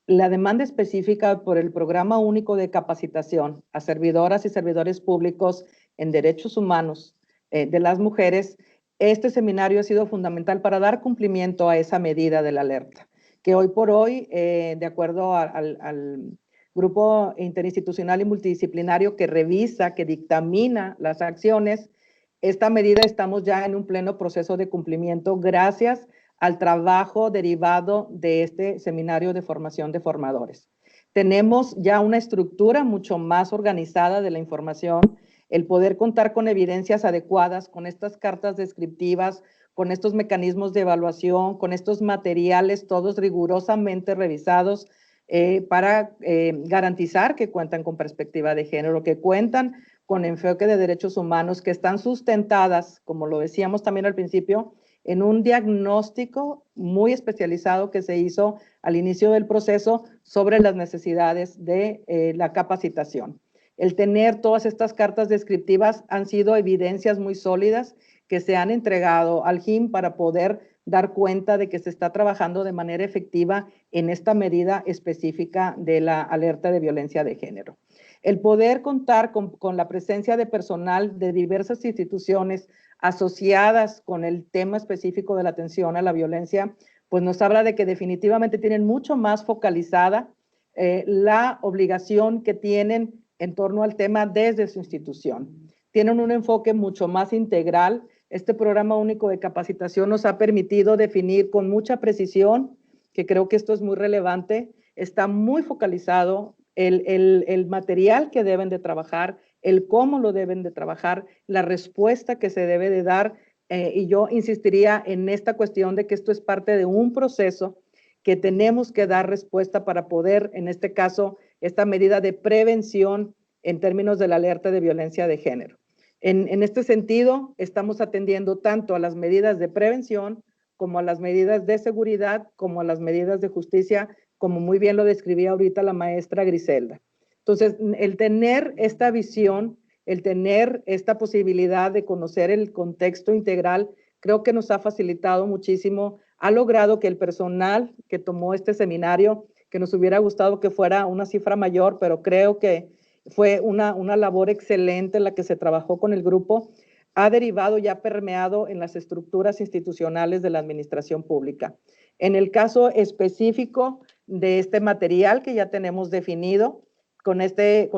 La demanda específica por el Programa Único de Capacitación a Servidoras y Servidores Públicos en Derechos Humanos de las Mujeres, este seminario ha sido fundamental para dar cumplimiento a esa medida de la alerta, que hoy por hoy, de acuerdo al grupo interinstitucional y multidisciplinario que revisa, que dictamina las acciones, esta medida estamos ya en un pleno proceso de cumplimiento gracias al trabajo derivado de este seminario de formación de formadores. Tenemos ya una estructura mucho más organizada de la información, el poder contar con evidencias adecuadas, con estas cartas descriptivas, con estos mecanismos de evaluación, con estos materiales todos rigurosamente revisados para garantizar que cuentan con perspectiva de género, que cuentan con enfoque de derechos humanos, que están sustentadas, como lo decíamos también al principio, en un diagnóstico muy especializado que se hizo al inicio del proceso sobre las necesidades de la capacitación. El tener todas estas cartas descriptivas han sido evidencias muy sólidas que se han entregado al JIM para poder dar cuenta de que se está trabajando de manera efectiva en esta medida específica de la alerta de violencia de género. El poder contar con la presencia de personal de diversas instituciones asociadas con el tema específico de la atención a la violencia, pues nos habla de que definitivamente tienen mucho más focalizada la obligación que tienen en torno al tema desde su institución. Tienen un enfoque mucho más integral. Este programa único de capacitación nos ha permitido definir con mucha precisión, que creo que esto es muy relevante, está muy focalizado el material que deben de trabajar, el cómo lo deben de trabajar, la respuesta que se debe de dar, y yo insistiría en esta cuestión de que esto es parte de un proceso que tenemos que dar respuesta para poder, en este caso, esta medida de prevención en términos de la alerta de violencia de género. En este sentido, estamos atendiendo tanto a las medidas de prevención como a las medidas de seguridad, como a las medidas de justicia, como muy bien lo describía ahorita la maestra Griselda. Entonces, el tener esta visión, el tener esta posibilidad de conocer el contexto integral, creo que nos ha facilitado muchísimo ha logrado que el personal que tomó este seminario, que nos hubiera gustado que fuera una cifra mayor, pero creo que fue una labor excelente la que se trabajó con el grupo, ha derivado y ha permeado en las estructuras institucionales de la administración pública. En el caso específico de este material que ya tenemos definido, con este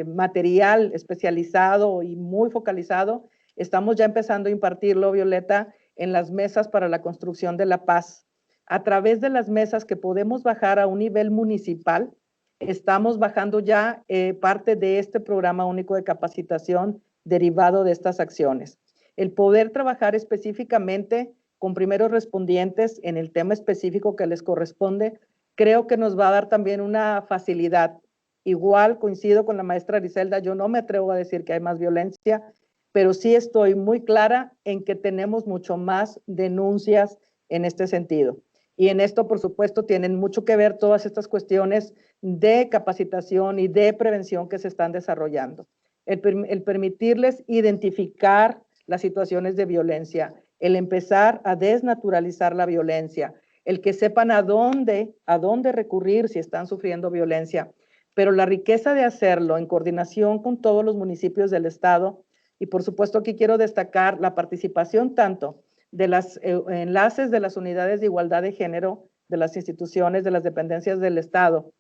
material especializado y muy focalizado, estamos ya empezando a impartirlo, Violeta, en las mesas para la construcción de la paz. A través de las mesas que podemos bajar a un nivel municipal, estamos bajando ya parte de este programa único de capacitación derivado de estas acciones. El poder trabajar específicamente con primeros respondientes en el tema específico que les corresponde, creo que nos va a dar también una facilidad. Igual coincido con la maestra Griselda, yo no me atrevo a decir que hay más violencia, pero sí estoy muy clara en que tenemos mucho más denuncias en este sentido. Y en esto, por supuesto, tienen mucho que ver todas estas cuestiones de capacitación y de prevención que se están desarrollando. El permitirles identificar las situaciones de violencia, el empezar a desnaturalizar la violencia, el que sepan a dónde recurrir si están sufriendo violencia, pero la riqueza de hacerlo en coordinación con todos los municipios del estado, y por supuesto aquí quiero destacar la participación tanto de los enlaces de las unidades de igualdad de género, de las instituciones, de las dependencias del estado,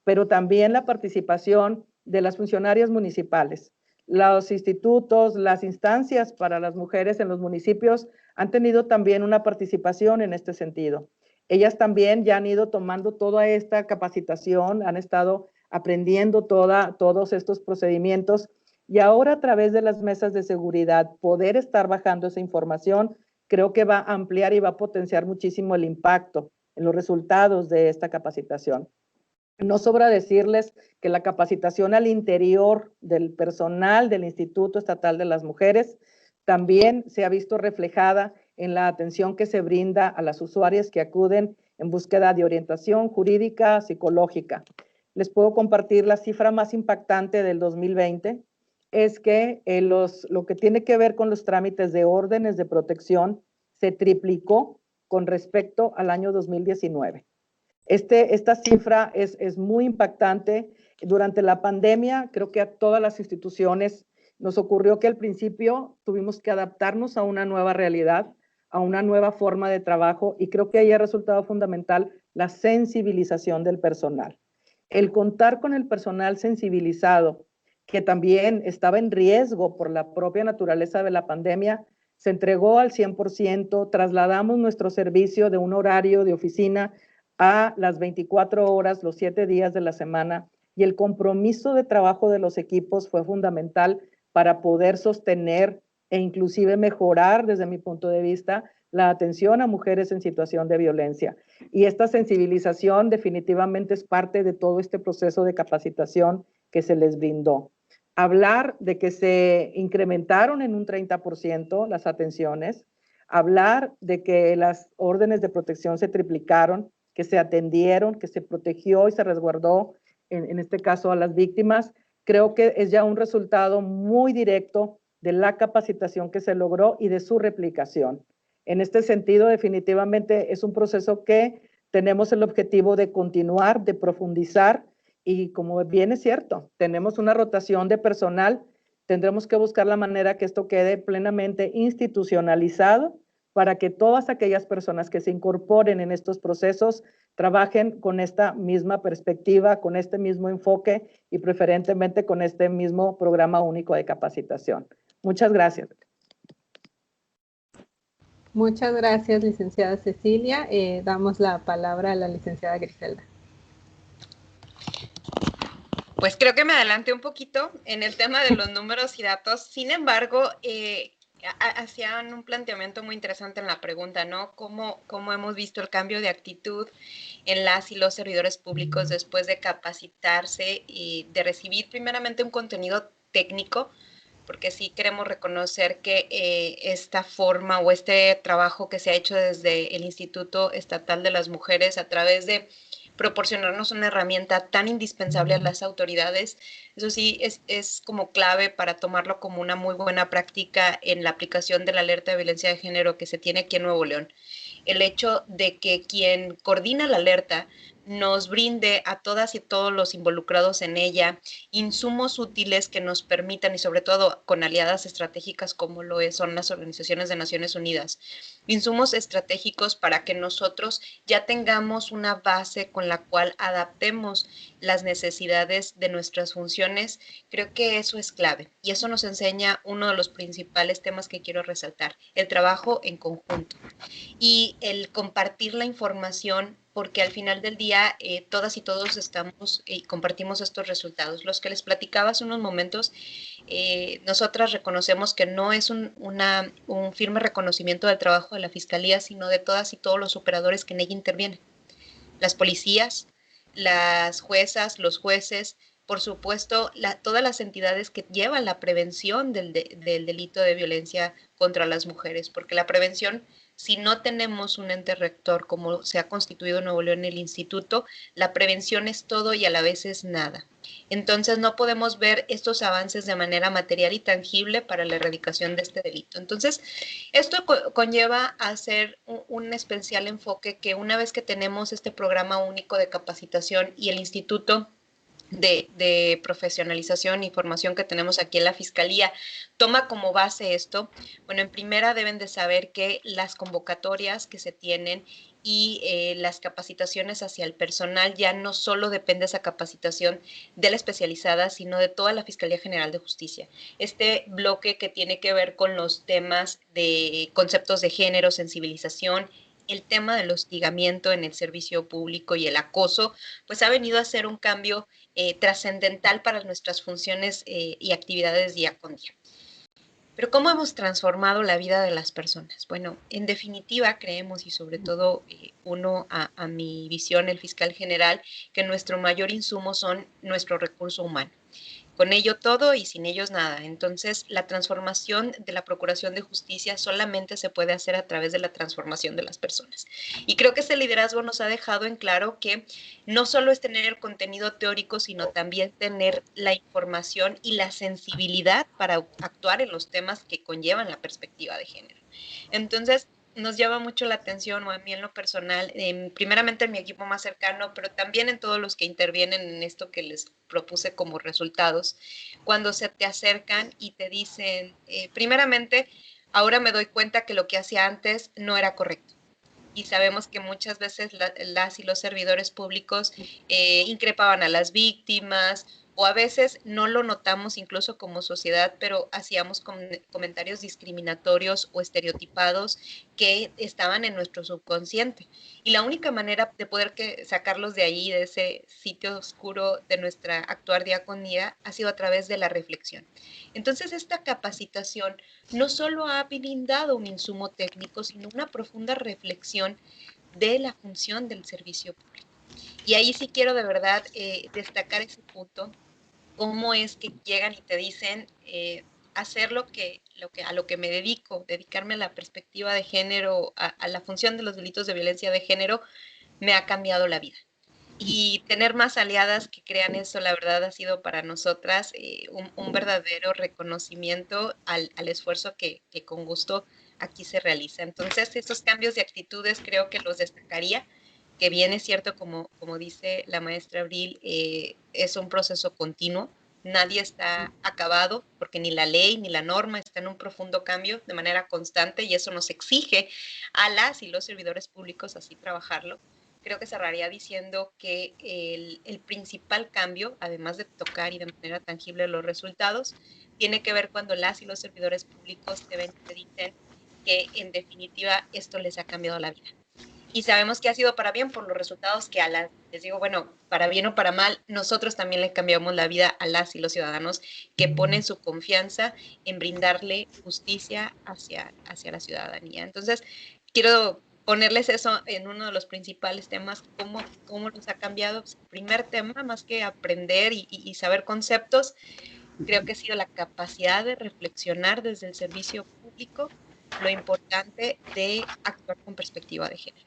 pero también la participación de las funcionarias municipales. Los institutos, las instancias para las mujeres en los municipios han tenido también una participación en este sentido. Ellas también ya han ido tomando toda esta capacitación, han estado aprendiendo todos estos procedimientos y ahora a través de las mesas de seguridad poder estar bajando esa información, creo que va a ampliar y va a potenciar muchísimo el impacto en los resultados de esta capacitación. No sobra decirles que la capacitación al interior del personal del Instituto Estatal de las Mujeres también se ha visto reflejada en la atención que se brinda a las usuarias que acuden en búsqueda de orientación jurídica, psicológica. Les puedo compartir la cifra más impactante del 2020, es que lo que tiene que ver con los trámites de órdenes de protección se triplicó con respecto al año 2019. Esta cifra es muy impactante. Durante la pandemia, creo que a todas las instituciones nos ocurrió que al principio tuvimos que adaptarnos a una nueva realidad, a una nueva forma de trabajo, y creo que ahí ha resultado fundamental la sensibilización del personal. El contar con el personal sensibilizado, que también estaba en riesgo por la propia naturaleza de la pandemia, se entregó al 100%, trasladamos nuestro servicio de un horario de oficina a las 24 horas, los 7 días de la semana, y el compromiso de trabajo de los equipos fue fundamental para poder sostener e inclusive mejorar, desde mi punto de vista, la atención a mujeres en situación de violencia. Y esta sensibilización definitivamente es parte de todo este proceso de capacitación que se les brindó. Hablar de que se incrementaron en un 30% las atenciones, hablar de que las órdenes de protección se triplicaron, que se atendieron, que se protegió y se resguardó, en este caso a las víctimas, creo que es ya un resultado muy directo de la capacitación que se logró y de su replicación. En este sentido, definitivamente es un proceso que tenemos el objetivo de continuar, de profundizar, y como bien es cierto, tenemos una rotación de personal, tendremos que buscar la manera que esto quede plenamente institucionalizado para que todas aquellas personas que se incorporen en estos procesos trabajen con esta misma perspectiva, con este mismo enfoque y preferentemente con este mismo programa único de capacitación. Muchas gracias. Muchas gracias, licenciada Cecilia. Damos la palabra a la licenciada Griselda. Pues creo que me adelanté un poquito en el tema de los números y datos. Sin embargo, hacían un planteamiento muy interesante en la pregunta, ¿no? ¿Cómo hemos visto el cambio de actitud en las y los servidores públicos después de capacitarse y de recibir primeramente un contenido técnico? Porque sí queremos reconocer que esta forma o este trabajo que se ha hecho desde el Instituto Estatal de las Mujeres a través de proporcionarnos una herramienta tan indispensable a las autoridades, eso sí es como clave para tomarlo como una muy buena práctica en la aplicación de la alerta de violencia de género que se tiene aquí en Nuevo León. el hecho de que quien coordina la alerta nos brinde a todas y todos los involucrados en ella insumos útiles que nos permitan, y sobre todo con aliadas estratégicas como son las organizaciones de Naciones Unidas, insumos estratégicos para que nosotros ya tengamos una base con la cual adaptemos las necesidades de nuestras funciones. Creo que eso es clave y eso nos enseña uno de los principales temas que quiero resaltar, el trabajo en conjunto y el compartir la información, porque al final del día todas y todos estamos y compartimos estos resultados. Los que les platicaba hace unos momentos, nosotras reconocemos que no es un firme reconocimiento del trabajo de la Fiscalía, sino de todas y todos los operadores que en ella intervienen. Las policías, las juezas, los jueces, por supuesto, todas las entidades que llevan la prevención del delito de violencia contra las mujeres, porque la prevención, si no tenemos un ente rector como se ha constituido en Nuevo León el instituto, la prevención es todo y a la vez es nada. Entonces no podemos ver estos avances de manera material y tangible para la erradicación de este delito. Entonces, esto conlleva a hacer un especial enfoque que una vez que tenemos este programa único de capacitación y el instituto de profesionalización y formación que tenemos aquí en la Fiscalía toma como base esto, bueno, en primera deben de saber que las convocatorias que se tienen y las capacitaciones hacia el personal ya no solo depende esa capacitación de la especializada, sino de toda la Fiscalía General de Justicia. Este bloque que tiene que ver con los temas de conceptos de género, sensibilización, el tema del hostigamiento en el servicio público y el acoso, pues ha venido a ser un cambio trascendental para nuestras funciones y actividades día con día. Pero ¿cómo hemos transformado la vida de las personas? Bueno, en definitiva creemos, y sobre todo uno a mi visión, el fiscal general, que nuestro mayor insumo son nuestro recurso humano. Con ello todo y sin ellos nada. Entonces, la transformación de la Procuración de Justicia solamente se puede hacer a través de la transformación de las personas. Y creo que ese liderazgo nos ha dejado en claro que no solo es tener el contenido teórico, sino también tener la información y la sensibilidad para actuar en los temas que conllevan la perspectiva de género. Entonces, nos llama mucho la atención, o a mí en lo personal, primeramente en mi equipo más cercano, pero también en todos los que intervienen en esto que les propuse como resultados, cuando se te acercan y te dicen, primeramente, ahora me doy cuenta que lo que hacía antes no era correcto. Y sabemos que muchas veces las y los servidores públicos increpaban a las víctimas, o a veces no lo notamos incluso como sociedad, pero hacíamos comentarios discriminatorios o estereotipados que estaban en nuestro subconsciente. Y la única manera de poder sacarlos de ahí, de ese sitio oscuro de nuestra actuar día con día, ha sido a través de la reflexión. Entonces, esta capacitación no solo ha brindado un insumo técnico, sino una profunda reflexión de la función del servicio público. Y ahí sí quiero de verdad destacar ese punto, cómo es que llegan y te dicen hacer a lo que me dedico, dedicarme a la perspectiva de género, a la función de los delitos de violencia de género, me ha cambiado la vida. Y tener más aliadas que crean eso, la verdad, ha sido para nosotras un verdadero reconocimiento al esfuerzo que con gusto aquí se realiza. Entonces, estos cambios de actitudes creo que los destacaría, que bien es cierto, como dice la maestra Abril, es un proceso continuo, nadie está acabado, porque ni la ley ni la norma está en un profundo cambio de manera constante, y eso nos exige a las y los servidores públicos así trabajarlo. Creo que cerraría diciendo que el principal cambio, además de tocar y de manera tangible los resultados, tiene que ver cuando las y los servidores públicos te dicen que en definitiva esto les ha cambiado la vida. Y sabemos que ha sido para bien por los resultados que les digo, bueno, para bien o para mal, nosotros también le cambiamos la vida a las y los ciudadanos que ponen su confianza en brindarle justicia hacia la ciudadanía. Entonces, quiero ponerles eso en uno de los principales temas, cómo nos ha cambiado. El primer tema, más que aprender y saber conceptos, creo que ha sido la capacidad de reflexionar desde el servicio público lo importante de actuar con perspectiva de género.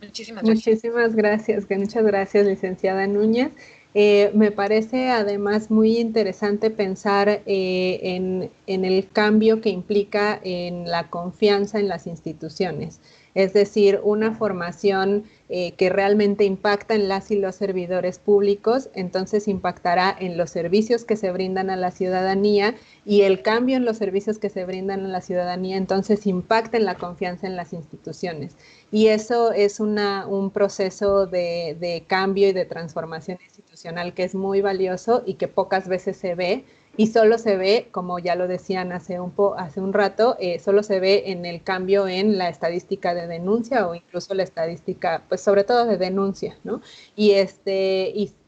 Muchísimas gracias. Muchas gracias, licenciada Núñez. Me parece además muy interesante pensar en el cambio que implica en la confianza en las instituciones. es decir, una formación que realmente impacta en las y los servidores públicos, entonces impactará en los servicios que se brindan a la ciudadanía, y el cambio en los servicios que se brindan a la ciudadanía entonces impacta en la confianza en las instituciones. Y eso es un proceso de cambio y de transformación institucional que es muy valioso y que pocas veces se ve, y solo se ve, como ya lo decían hace un rato, solo se ve en el cambio en la estadística de denuncia, o incluso la estadística, pues sobre todo de denuncia, ¿no? Y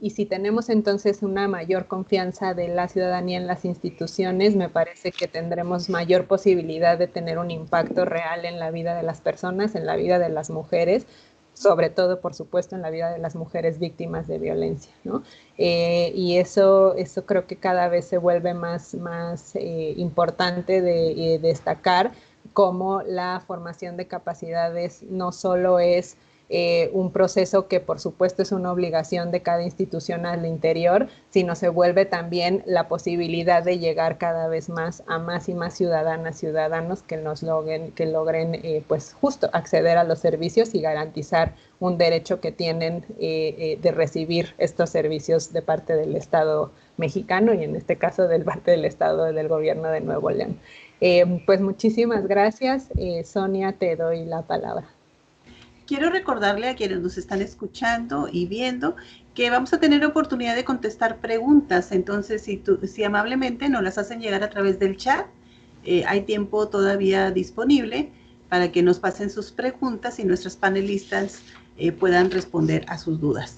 si tenemos entonces una mayor confianza de la ciudadanía en las instituciones, me parece que tendremos mayor posibilidad de tener un impacto real en la vida de las personas, en la vida de las mujeres, sobre todo, por supuesto, en la vida de las mujeres víctimas de violencia, ¿no? Y eso creo que cada vez se vuelve más importante de destacar, como la formación de capacidades no solo es un proceso que por supuesto es una obligación de cada institución al interior, sino se vuelve también la posibilidad de llegar cada vez más a más y más ciudadanas, ciudadanos que logren pues justo acceder a los servicios y garantizar un derecho que tienen de recibir estos servicios de parte del Estado mexicano, y en este caso de parte del Estado del Gobierno de Nuevo León. Pues muchísimas gracias. Sonia, te doy la palabra. Quiero recordarle a quienes nos están escuchando y viendo que vamos a tener oportunidad de contestar preguntas. Entonces, si amablemente nos las hacen llegar a través del chat, hay tiempo todavía disponible para que nos pasen sus preguntas y nuestras panelistas puedan responder a sus dudas.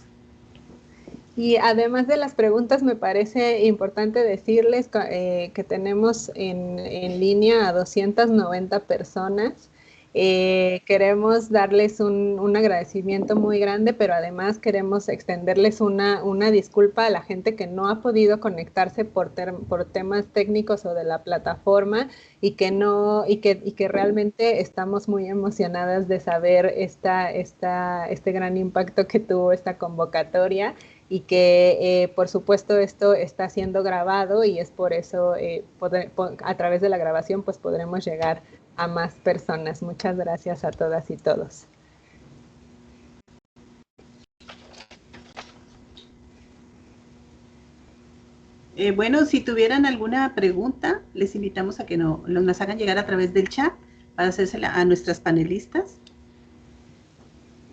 Y además de las preguntas, me parece importante decirles que tenemos en línea a 290 personas. Queremos darles un agradecimiento muy grande, pero además queremos extenderles una disculpa a la gente que no ha podido conectarse por temas técnicos o de la plataforma, y que realmente estamos muy emocionadas de saber este gran impacto que tuvo esta convocatoria, y que por supuesto esto está siendo grabado, y es por eso a través de la grabación pues podremos llegar a más personas. Muchas gracias a todas y todos. Bueno, si tuvieran alguna pregunta, les invitamos a que nos hagan llegar a través del chat para hacérsela a nuestras panelistas,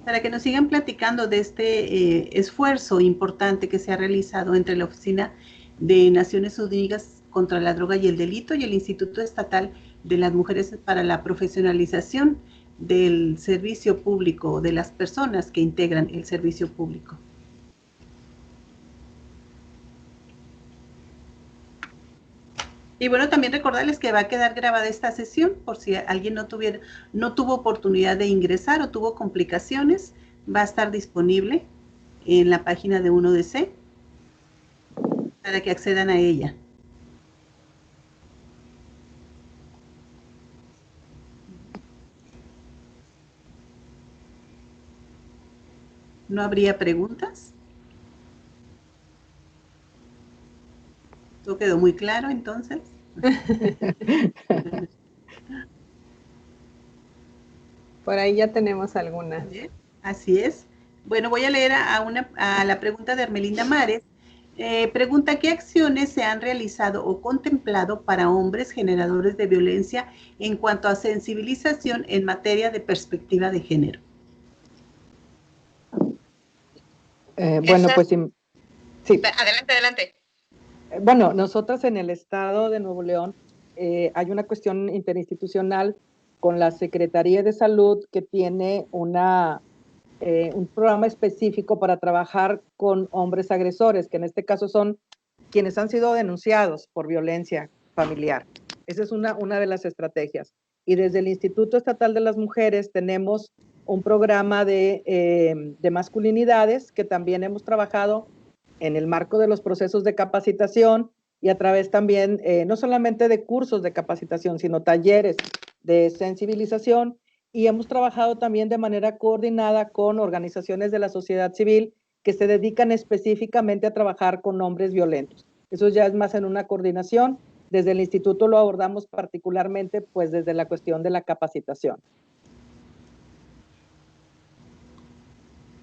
para que nos sigan platicando de este esfuerzo importante que se ha realizado entre la Oficina de Naciones Unidas contra la Droga y el Delito y el Instituto Estatal de las Mujeres para la Profesionalización del Servicio Público, de las personas que integran el servicio público. Y bueno, también recordarles que va a quedar grabada esta sesión por si alguien no tuvo oportunidad de ingresar o tuvo complicaciones. Va a estar disponible en la página de 1DC para que accedan a ella. ¿No habría preguntas? ¿Todo quedó muy claro entonces? Por ahí ya tenemos algunas. Así es. Bueno, voy a leer a la pregunta de Hermelinda Mares. Pregunta, ¿qué acciones se han realizado o contemplado para hombres generadores de violencia en cuanto a sensibilización en materia de perspectiva de género? Bueno, pues sí. Adelante, adelante. Bueno, nosotros en el estado de Nuevo León hay una cuestión interinstitucional con la Secretaría de Salud que tiene un programa específico para trabajar con hombres agresores, que en este caso son quienes han sido denunciados por violencia familiar. Esa es una de las estrategias. Y desde el Instituto Estatal de las Mujeres tenemos un programa de masculinidades que también hemos trabajado en el marco de los procesos de capacitación y a través también, no solamente de cursos de capacitación, sino talleres de sensibilización, y hemos trabajado también de manera coordinada con organizaciones de la sociedad civil que se dedican específicamente a trabajar con hombres violentos. Eso ya es más en una coordinación. Desde el instituto lo abordamos particularmente pues desde la cuestión de la capacitación.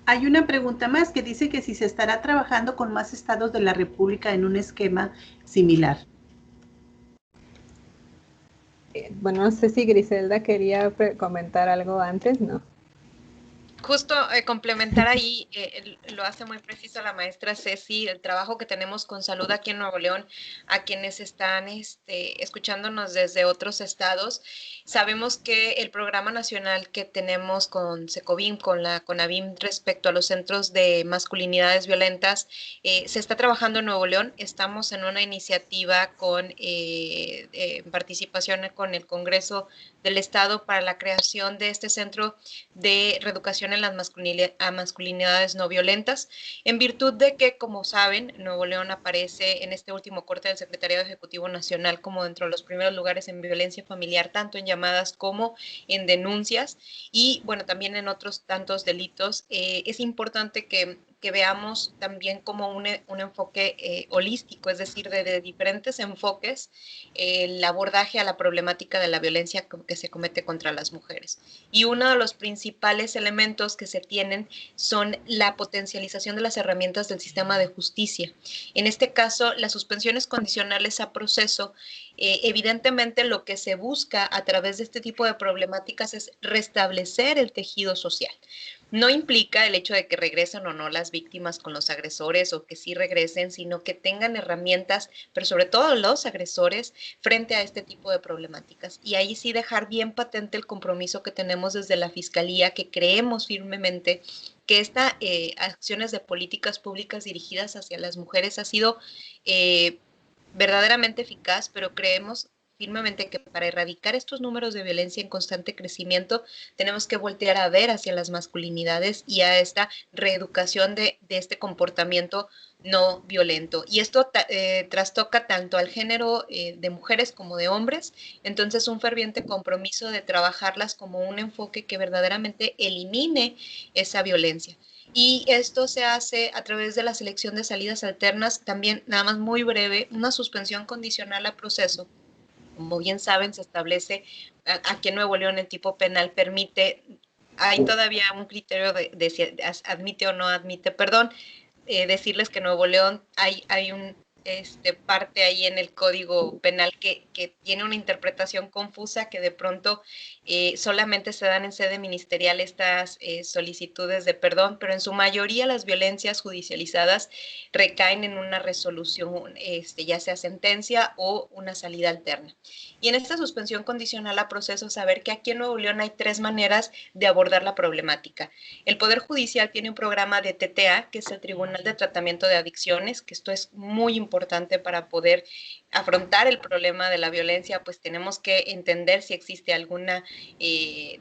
Hay una pregunta más que dice que si se estará trabajando con más estados de la República en un esquema similar. Bueno, no sé si Griselda quería comentar algo antes, ¿no? Justo complementar ahí, lo hace muy preciso la maestra Ceci, el trabajo que tenemos con salud aquí en Nuevo León, a quienes están escuchándonos desde otros estados. Sabemos que el programa nacional que tenemos con Secovim, con la CONAVIM respecto a los centros de masculinidades violentas, se está trabajando en Nuevo León. Estamos en una iniciativa con participación con el Congreso del Estado para la creación de este centro de reeducación en las masculinidades no violentas, en virtud de que, como saben, Nuevo León aparece en este último corte del Secretariado Ejecutivo Nacional como dentro de los primeros lugares en violencia familiar, tanto en llamadas como en denuncias, y bueno, también en otros tantos delitos. Es importante que veamos también como un enfoque holístico, es decir, de diferentes enfoques, el abordaje a la problemática de la violencia que se comete contra las mujeres. Y uno de los principales elementos que se tienen son la potencialización de las herramientas del sistema de justicia. En este caso, las suspensiones condicionales a proceso, evidentemente lo que se busca a través de este tipo de problemáticas es restablecer el tejido social. No implica el hecho de que regresen o no las víctimas con los agresores o que sí regresen, sino que tengan herramientas, pero sobre todo los agresores, frente a este tipo de problemáticas. Y ahí sí dejar bien patente el compromiso que tenemos desde la Fiscalía, que creemos firmemente que estas acciones de políticas públicas dirigidas hacia las mujeres ha sido verdaderamente eficaz, pero creemos firmemente que para erradicar estos números de violencia en constante crecimiento tenemos que voltear a ver hacia las masculinidades y a esta reeducación de este comportamiento no violento. Y esto trastoca tanto al género de mujeres como de hombres, entonces un ferviente compromiso de trabajarlas como un enfoque que verdaderamente elimine esa violencia. Y esto se hace a través de la selección de salidas alternas, también nada más muy breve, una suspensión condicional a proceso. Como bien saben, se establece aquí en Nuevo León el tipo penal permite, hay todavía un criterio de si admite o no admite perdón. Decirles que en Nuevo León hay un parte ahí en el Código Penal que tiene una interpretación confusa, que de pronto solamente se dan en sede ministerial estas solicitudes de perdón, pero en su mayoría las violencias judicializadas recaen en una resolución, ya sea sentencia o una salida alterna. Y en esta suspensión condicional a proceso, saber que aquí en Nuevo León hay 3 maneras de abordar la problemática. El Poder Judicial tiene un programa de TTA, que es el Tribunal de Tratamiento de Adicciones, que esto es muy importante para poder afrontar el problema de la violencia, pues tenemos que entender si existe alguna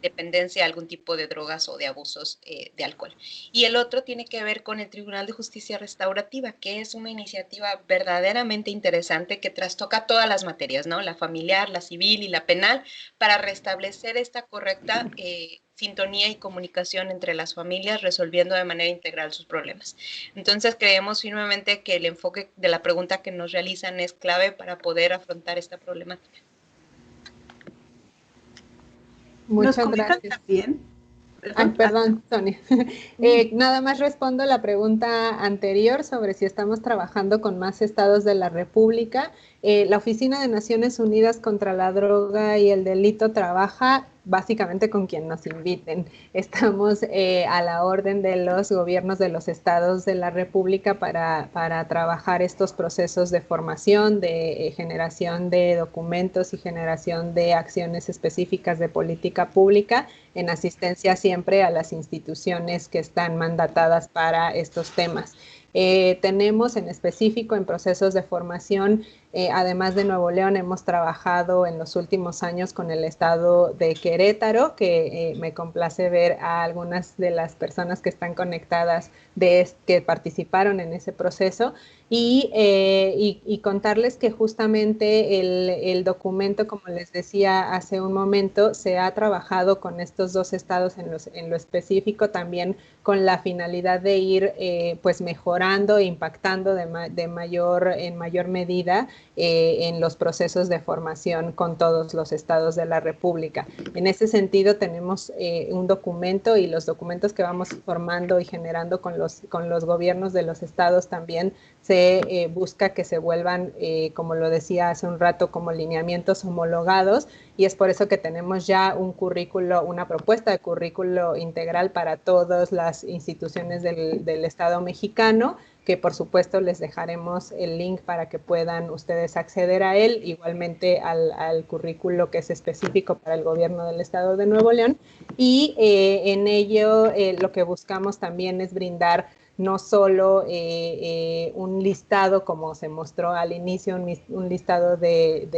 dependencia, algún tipo de drogas o de abusos de alcohol. Y el otro tiene que ver con el Tribunal de Justicia Restaurativa, que es una iniciativa verdaderamente interesante que trastoca todas las materias, ¿no? La familiar, la civil y la penal, para restablecer esta correcta sintonía y comunicación entre las familias, resolviendo de manera integral sus problemas. Entonces, creemos firmemente que el enfoque de la pregunta que nos realizan es clave para poder afrontar esta problemática. Muchas gracias. También. Perdón, Sonia. Nada más respondo la pregunta anterior sobre si estamos trabajando con más estados de la República. La Oficina de Naciones Unidas contra la Droga y el Delito trabaja básicamente con quien nos inviten. Estamos a la orden de los gobiernos de los estados de la República para trabajar estos procesos de formación, de generación de documentos y generación de acciones específicas de política pública en asistencia siempre a las instituciones que están mandatadas para estos temas. Tenemos en específico en procesos de formación, además de Nuevo León, hemos trabajado en los últimos años con el estado de Querétaro, que me complace ver a algunas de las personas que están conectadas que participaron en ese proceso, y contarles que justamente el documento, como les decía hace un momento, se ha trabajado con estos 2 estados en lo específico, también con la finalidad de ir pues mejorando e impactando en mayor medida en los procesos de formación con todos los estados de la República. En ese sentido tenemos un documento, y los documentos que vamos formando y generando con los gobiernos de los estados también se busca que se vuelvan, como lo decía hace un rato, como lineamientos homologados, y es por eso que tenemos ya un currículo, una propuesta de currículo integral para todas las instituciones del Estado mexicano, que por supuesto les dejaremos el link para que puedan ustedes acceder a él, igualmente al currículo que es específico para el gobierno del Estado de Nuevo León, y en ello lo que buscamos también es brindar no solo un listado, como se mostró al inicio, un listado de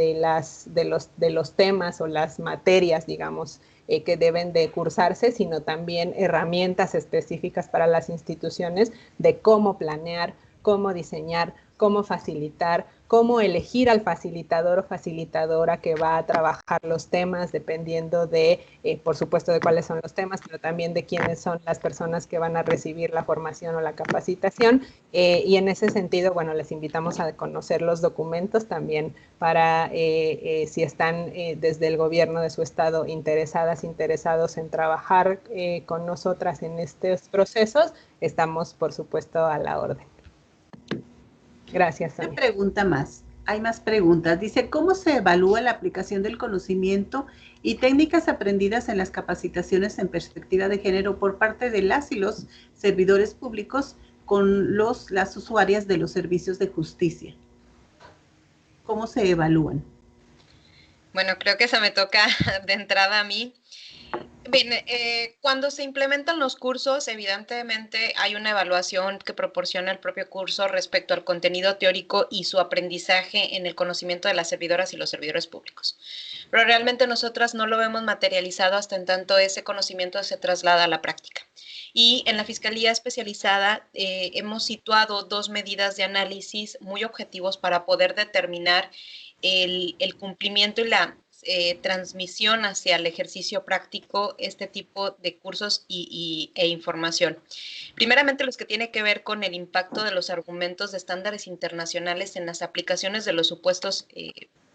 los temas o las materias, digamos, que deben de cursarse, sino también herramientas específicas para las instituciones de cómo planear, cómo diseñar, cómo facilitar, cómo elegir al facilitador o facilitadora que va a trabajar los temas, dependiendo de, por supuesto, de cuáles son los temas, pero también de quiénes son las personas que van a recibir la formación o la capacitación. Y en ese sentido, bueno, les invitamos a conocer los documentos también para, si están desde el gobierno de su estado interesados en trabajar con nosotras en estos procesos, estamos, por supuesto, a la orden. Gracias, Sonia. Una pregunta más. Hay más preguntas. Dice, ¿cómo se evalúa la aplicación del conocimiento y técnicas aprendidas en las capacitaciones en perspectiva de género por parte de las y los servidores públicos con las usuarias de los servicios de justicia? ¿Cómo se evalúan? Bueno, creo que se me toca de entrada a mí. Bien, cuando se implementan los cursos, evidentemente hay una evaluación que proporciona el propio curso respecto al contenido teórico y su aprendizaje en el conocimiento de las servidoras y los servidores públicos. Pero realmente nosotras no lo vemos materializado hasta en tanto ese conocimiento se traslada a la práctica. Y en la Fiscalía Especializada hemos situado 2 medidas de análisis muy objetivos para poder determinar el cumplimiento y la transmisión hacia el ejercicio práctico este tipo de cursos e información. Primeramente, los que tienen que ver con el impacto de los argumentos de estándares internacionales en las aplicaciones de los supuestos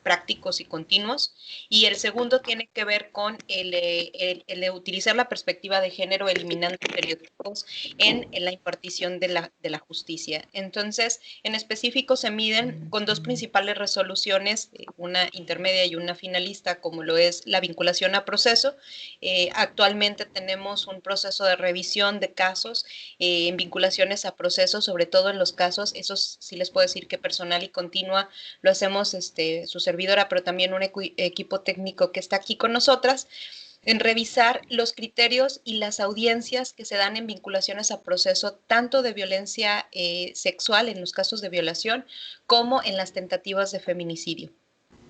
prácticos y continuos, y el segundo tiene que ver con el utilizar la perspectiva de género eliminando estereotipos en la impartición de la justicia. Entonces, en específico se miden con 2 principales resoluciones, una intermedia y una finalista, como lo es la vinculación a proceso. Actualmente tenemos un proceso de revisión de casos en vinculaciones a proceso, sobre todo en los casos, esos sí les puedo decir que personal y continua lo hacemos su servidora, pero también un equipo técnico que está aquí con nosotras, en revisar los criterios y las audiencias que se dan en vinculaciones a proceso, tanto de violencia sexual en los casos de violación, como en las tentativas de feminicidio.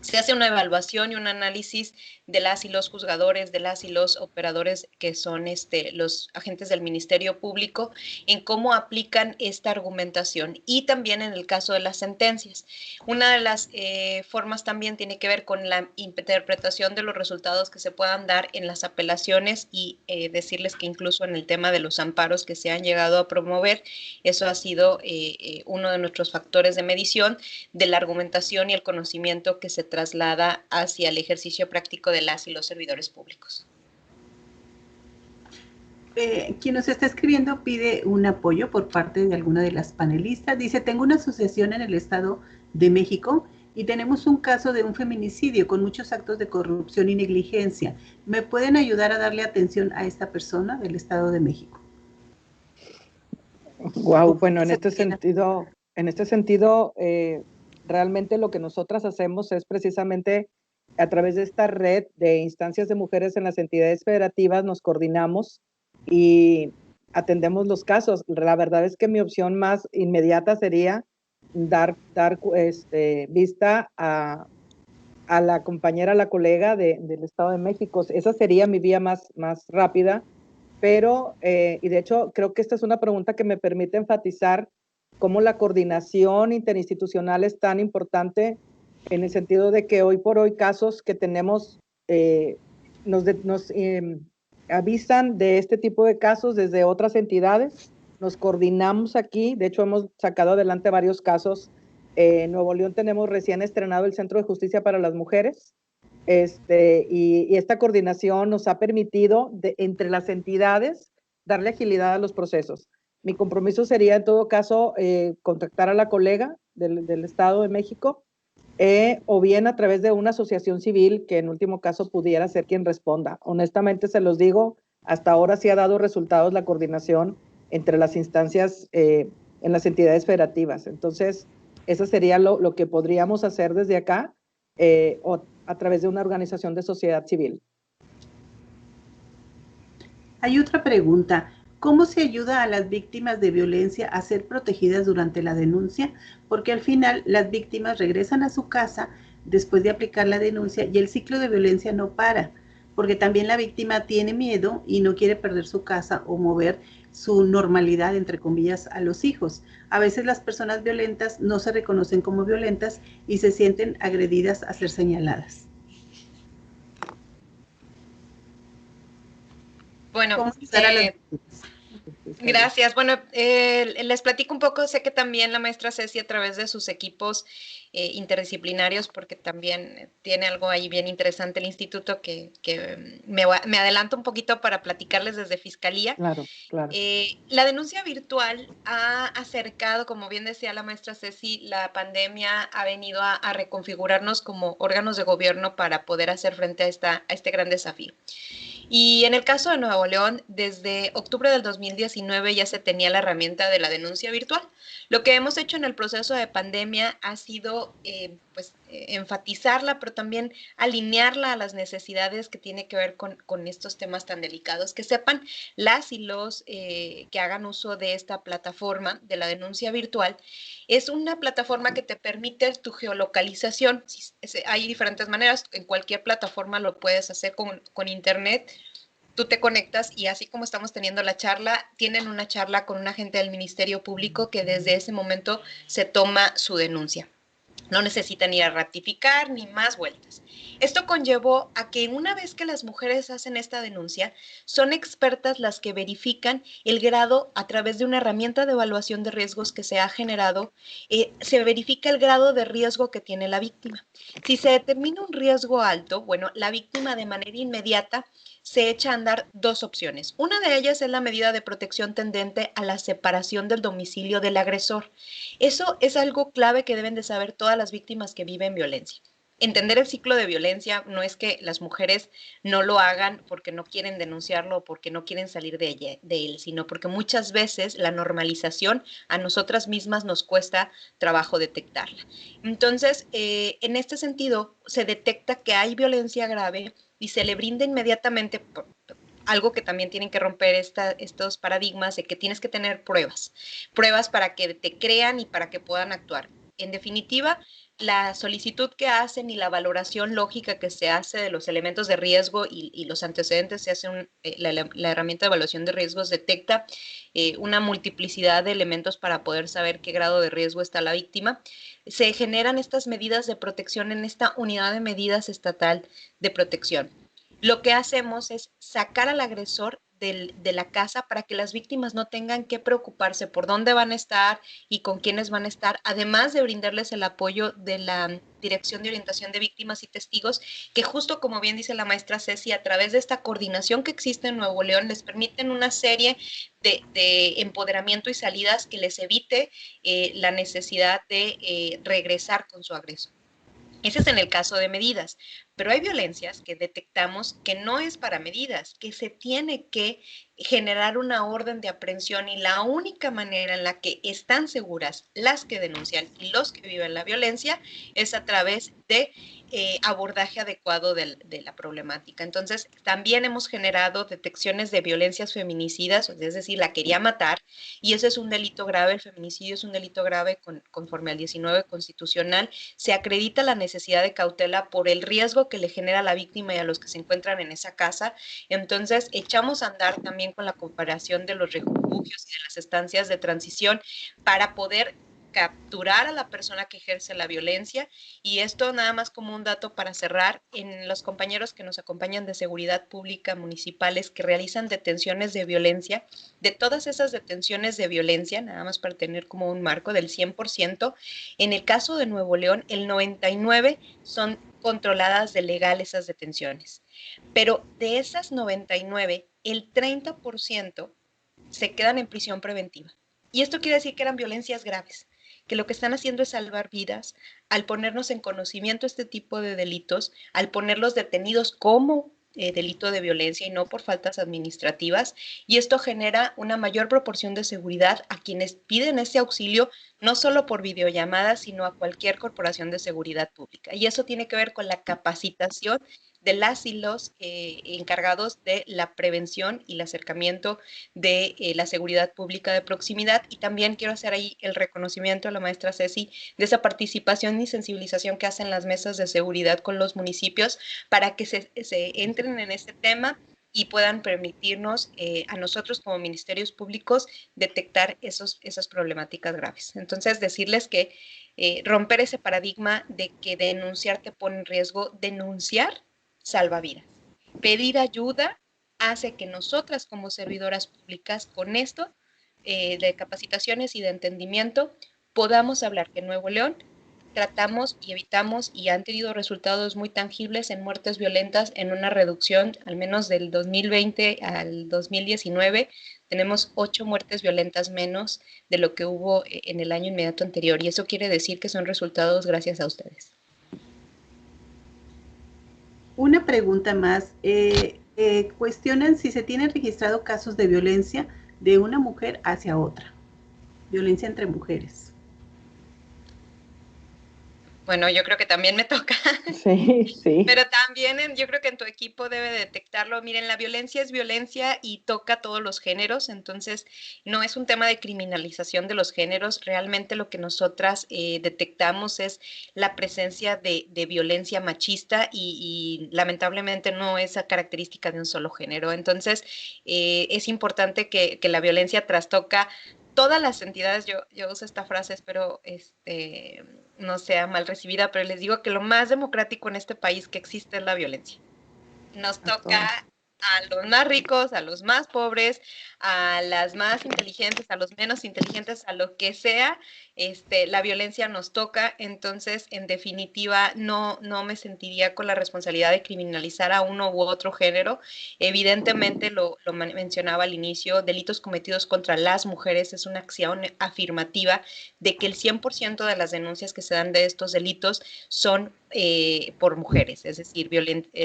Se hace una evaluación y un análisis de las y los juzgadores, de las y los operadores que son los agentes del Ministerio Público en cómo aplican esta argumentación, y también en el caso de las sentencias. Una de las formas también tiene que ver con la interpretación de los resultados que se puedan dar en las apelaciones, y decirles que incluso en el tema de los amparos que se han llegado a promover, eso ha sido uno de nuestros factores de medición de la argumentación y el conocimiento que se traslada hacia el ejercicio práctico de las y los servidores públicos. Quien nos está escribiendo pide un apoyo por parte de alguna de las panelistas. Dice, tengo una asociación en el Estado de México y tenemos un caso de un feminicidio con muchos actos de corrupción y negligencia. ¿Me pueden ayudar a darle atención a esta persona del Estado de México? Wow, bueno, en este sentido, realmente lo que nosotras hacemos es precisamente a través de esta red de instancias de mujeres en las entidades federativas, nos coordinamos y atendemos los casos. La verdad es que mi opción más inmediata sería dar vista a la compañera, a la colega del Estado de México. Esa sería mi vía más rápida, pero, y de hecho, creo que esta es una pregunta que me permite enfatizar cómo la coordinación interinstitucional es tan importante, en el sentido de que hoy por hoy casos que tenemos nos avisan de este tipo de casos desde otras entidades, nos coordinamos aquí, de hecho hemos sacado adelante varios casos En Nuevo León tenemos recién estrenado el Centro de Justicia para las Mujeres, y esta coordinación nos ha permitido, entre las entidades, darle agilidad a los procesos. Mi compromiso sería, en todo caso, contactar a la colega del Estado de México, o bien a través de una asociación civil que en último caso pudiera ser quien responda. Honestamente se los digo, hasta ahora sí ha dado resultados la coordinación entre las instancias en las entidades federativas. Entonces, eso sería lo que podríamos hacer desde acá, o a través de una organización de sociedad civil. Hay otra pregunta. ¿Cómo se ayuda a las víctimas de violencia a ser protegidas durante la denuncia? Porque al final las víctimas regresan a su casa después de aplicar la denuncia y el ciclo de violencia no para, porque también la víctima tiene miedo y no quiere perder su casa o mover su normalidad, entre comillas, a los hijos. A veces las personas violentas no se reconocen como violentas y se sienten agredidas a ser señaladas. Bueno, ¿Cómo ayudar a las víctimas? Gracias. Bueno, les platico un poco. Sé que también la maestra Ceci, a través de sus equipos interdisciplinarios, porque también tiene algo ahí bien interesante el instituto que me adelanto un poquito para platicarles desde Fiscalía. Claro, claro. La denuncia virtual ha acercado, como bien decía la maestra Ceci, la pandemia ha venido a reconfigurarnos como órganos de gobierno para poder hacer frente a este gran desafío. Y en el caso de Nuevo León, desde octubre del 2019 ya se tenía la herramienta de la denuncia virtual. Lo que hemos hecho en el proceso de pandemia ha sido enfatizarla, pero también alinearla a las necesidades que tiene que ver con estos temas tan delicados. Que sepan las y los que hagan uso de esta plataforma de la denuncia virtual. Es una plataforma que te permite tu geolocalización. Hay diferentes maneras, en cualquier plataforma lo puedes hacer con internet. Tú te conectas y así como estamos teniendo la charla, tienen una charla con un agente del Ministerio Público que desde ese momento se toma su denuncia. No necesitan ir a ratificar ni más vueltas. Esto conllevó a que una vez que las mujeres hacen esta denuncia, son expertas las que verifican el grado a través de una herramienta de evaluación de riesgos que se ha generado. Se verifica el grado de riesgo que tiene la víctima. Si se determina un riesgo alto, bueno, la víctima de manera inmediata se echa a andar dos opciones. Una de ellas es la medida de protección tendente a la separación del domicilio del agresor. Eso es algo clave que deben de saber todas las víctimas que viven violencia. Entender el ciclo de violencia no es que las mujeres no lo hagan porque no quieren denunciarlo o porque no quieren salir de él, sino porque muchas veces la normalización a nosotras mismas nos cuesta trabajo detectarla. Entonces, en este sentido, se detecta que hay violencia grave y se le brinda inmediatamente, algo que también tienen que romper estos paradigmas de que tienes que tener pruebas para que te crean y para que puedan actuar. En definitiva, la solicitud que hacen y la valoración lógica que se hace de los elementos de riesgo y los antecedentes, se hace la herramienta de evaluación de riesgos detecta una multiplicidad de elementos para poder saber qué grado de riesgo está la víctima. Se generan estas medidas de protección en esta unidad de medidas estatal de protección. Lo que hacemos es sacar al agresor de la casa para que las víctimas no tengan que preocuparse por dónde van a estar y con quiénes van a estar, además de brindarles el apoyo de la Dirección de Orientación de Víctimas y Testigos, que justo como bien dice la maestra Ceci, a través de esta coordinación que existe en Nuevo León, les permiten una serie de empoderamiento y salidas que les evite la necesidad de regresar con su agresor. Ese es en el caso de medidas, pero hay violencias que detectamos que no es para medidas, que se tiene que generar una orden de aprehensión y la única manera en la que están seguras las que denuncian y los que viven la violencia es a través de abordaje adecuado de la problemática. Entonces, también hemos generado detecciones de violencias feminicidas, es decir, la quería matar, y ese es un delito grave, el feminicidio es un delito grave conforme al 19 constitucional. Se acredita la necesidad de cautela por el riesgo que le genera a la víctima y a los que se encuentran en esa casa. Entonces, echamos a andar también con la comparación de los refugios y de las estancias de transición para poder capturar a la persona que ejerce la violencia. Y esto nada más como un dato para cerrar, en los compañeros que nos acompañan de seguridad pública municipales que realizan detenciones de violencia, de todas esas detenciones de violencia, nada más para tener como un marco del 100%, en el caso de Nuevo León, el 99% son controladas de legal esas detenciones. Pero de esas 99, el 30% se quedan en prisión preventiva. Y esto quiere decir que eran violencias graves, que lo que están haciendo es salvar vidas al ponernos en conocimiento este tipo de delitos, al ponerlos detenidos como delito de violencia y no por faltas administrativas, y esto genera una mayor proporción de seguridad a quienes piden ese auxilio, no solo por videollamadas, sino a cualquier corporación de seguridad pública. Y eso tiene que ver con la capacitación de las y los encargados de la prevención y el acercamiento de la seguridad pública de proximidad. Y también quiero hacer ahí el reconocimiento a la maestra Ceci de esa participación y sensibilización que hacen las mesas de seguridad con los municipios para que se entren en este tema y puedan permitirnos a nosotros como ministerios públicos detectar esas problemáticas graves. Entonces, decirles que romper ese paradigma de que denunciar te pone en riesgo, denunciar salva vidas. Pedir ayuda hace que nosotras como servidoras públicas con esto de capacitaciones y de entendimiento podamos hablar que en Nuevo León tratamos y evitamos y han tenido resultados muy tangibles en muertes violentas en una reducción al menos del 2020 al 2019. Tenemos 8 muertes violentas menos de lo que hubo en el año inmediato anterior y eso quiere decir que son resultados gracias a ustedes. Una pregunta más. Cuestionan si se tienen registrado casos de violencia de una mujer hacia otra. Violencia entre mujeres. Bueno, yo creo que también me toca. Sí, sí. Pero también yo creo que en tu equipo debe detectarlo. Miren, la violencia es violencia y toca todos los géneros, entonces no es un tema de criminalización de los géneros. Realmente lo que nosotras detectamos es la presencia de violencia machista y lamentablemente no es característica de un solo género. Entonces es importante que la violencia trastoca todas las entidades. Yo uso esta frase, espero no sea mal recibida, pero les digo que lo más democrático en este país que existe es la violencia. Nos toca a los más ricos, a los más pobres, a las más inteligentes, a los menos inteligentes, a lo que sea, la violencia nos toca. Entonces, en definitiva, no me sentiría con la responsabilidad de criminalizar a uno u otro género. Evidentemente, lo mencionaba al inicio, delitos cometidos contra las mujeres es una acción afirmativa de que el 100% de las denuncias que se dan de estos delitos son por mujeres, es decir,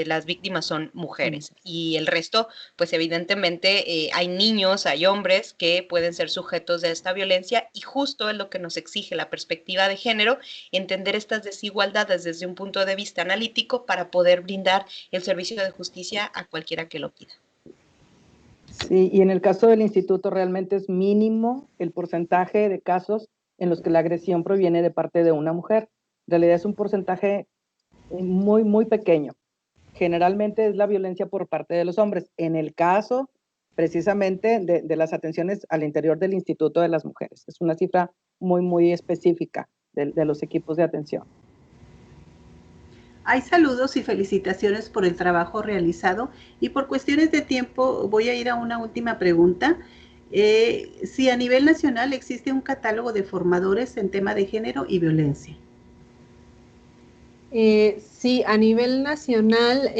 las víctimas son mujeres y el resto, pues evidentemente hay niños, hay hombres que pueden ser sujetos de esta violencia y justo es lo que nos exige la perspectiva de género, entender estas desigualdades desde un punto de vista analítico para poder brindar el servicio de justicia a cualquiera que lo pida. Sí, y en el caso del instituto realmente es mínimo el porcentaje de casos en los que la agresión proviene de parte de una mujer. En realidad es un porcentaje muy, muy pequeño. Generalmente es la violencia por parte de los hombres. En el caso precisamente de las atenciones al interior del Instituto de las Mujeres. Es una cifra muy, muy específica de los equipos de atención. Hay saludos y felicitaciones por el trabajo realizado y por cuestiones de tiempo voy a ir a una última pregunta. Si a nivel nacional existe un catálogo de formadores en tema de género y violencia. Sí, a nivel nacional,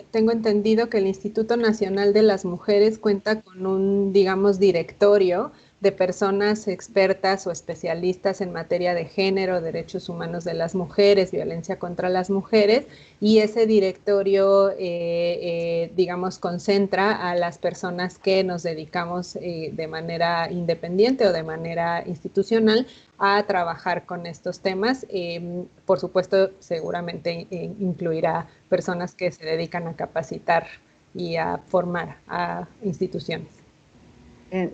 tengo entendido que el Instituto Nacional de las Mujeres cuenta con un, digamos, directorio de personas expertas o especialistas en materia de género, derechos humanos de las mujeres, violencia contra las mujeres, y ese directorio, digamos, concentra a las personas que nos dedicamos de manera independiente o de manera institucional a trabajar con estos temas. Por supuesto, seguramente incluirá personas que se dedican a capacitar y a formar a instituciones.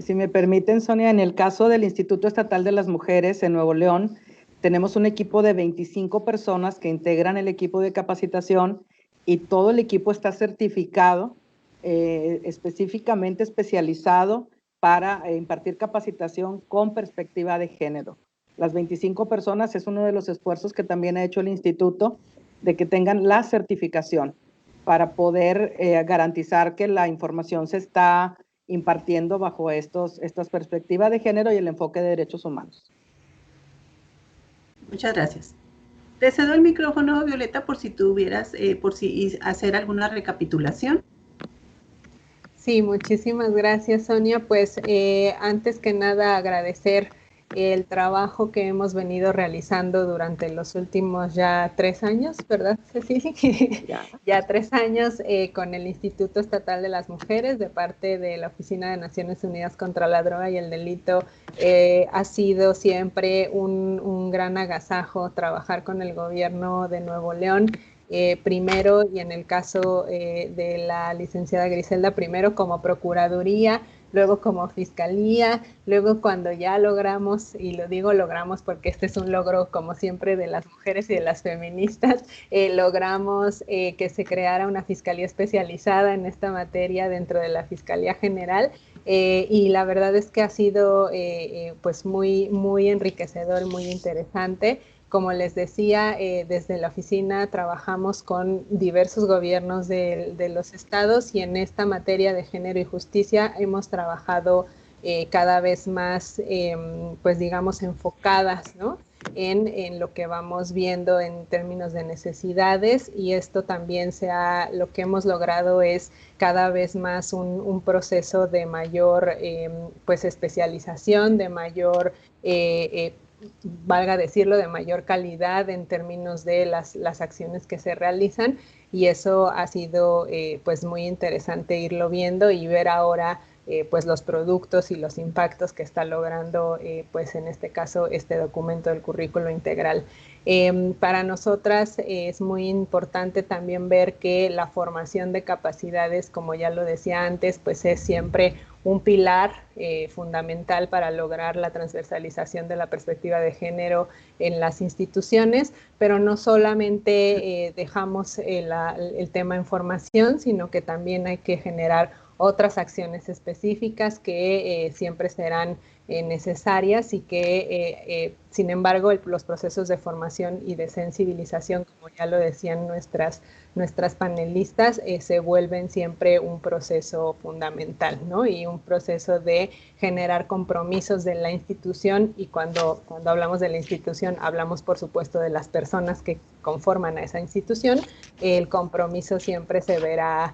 Si me permiten, Sonia, en el caso del Instituto Estatal de las Mujeres en Nuevo León, tenemos un equipo de 25 personas que integran el equipo de capacitación y todo el equipo está certificado, específicamente especializado para impartir capacitación con perspectiva de género. las 25 personas es uno de los esfuerzos que también ha hecho el instituto de que tengan la certificación para poder garantizar que la información se está impartiendo bajo estas perspectivas de género y el enfoque de derechos humanos. Muchas gracias. Te cedo el micrófono, Violeta, por si tuvieras, hacer alguna recapitulación. Sí, muchísimas gracias, Sonia. Pues antes que nada agradecer el trabajo que hemos venido realizando durante los últimos ya 3 años, ¿verdad, Ceci? Ya 3 años con el Instituto Estatal de las Mujeres de parte de la Oficina de Naciones Unidas contra la Droga y el Delito. Ha sido siempre un gran agasajo trabajar con el gobierno de Nuevo León. Primero, y en el caso de la licenciada Griselda, primero como Procuraduría, luego como Fiscalía, luego cuando ya logramos, y lo digo logramos porque este es un logro como siempre de las mujeres y de las feministas, logramos que se creara una Fiscalía especializada en esta materia dentro de la Fiscalía General. Y la verdad es que ha sido pues muy, muy enriquecedor, muy interesante. Como les decía, desde la oficina trabajamos con diversos gobiernos de los estados y en esta materia de género y justicia hemos trabajado cada vez más, pues digamos, enfocadas, ¿no? En lo que vamos viendo en términos de necesidades, y esto también lo que hemos logrado es cada vez más un proceso de mayor pues especialización, de mayor valga decirlo, de mayor calidad en términos de las acciones que se realizan, y eso ha sido pues muy interesante irlo viendo y ver ahora pues los productos y los impactos que está logrando pues en este caso este documento del currículo integral. Para nosotras es muy importante también ver que la formación de capacidades, como ya lo decía antes, pues es siempre un pilar fundamental para lograr la transversalización de la perspectiva de género en las instituciones, pero no solamente dejamos el tema en formación, sino que también hay que generar otras acciones específicas que siempre serán necesarias y que, sin embargo, los procesos de formación y de sensibilización, como ya lo decían nuestras panelistas, se vuelven siempre un proceso fundamental, ¿no? Y un proceso de generar compromisos de la institución, y cuando hablamos de la institución, hablamos, por supuesto, de las personas que conforman a esa institución. El compromiso siempre se verá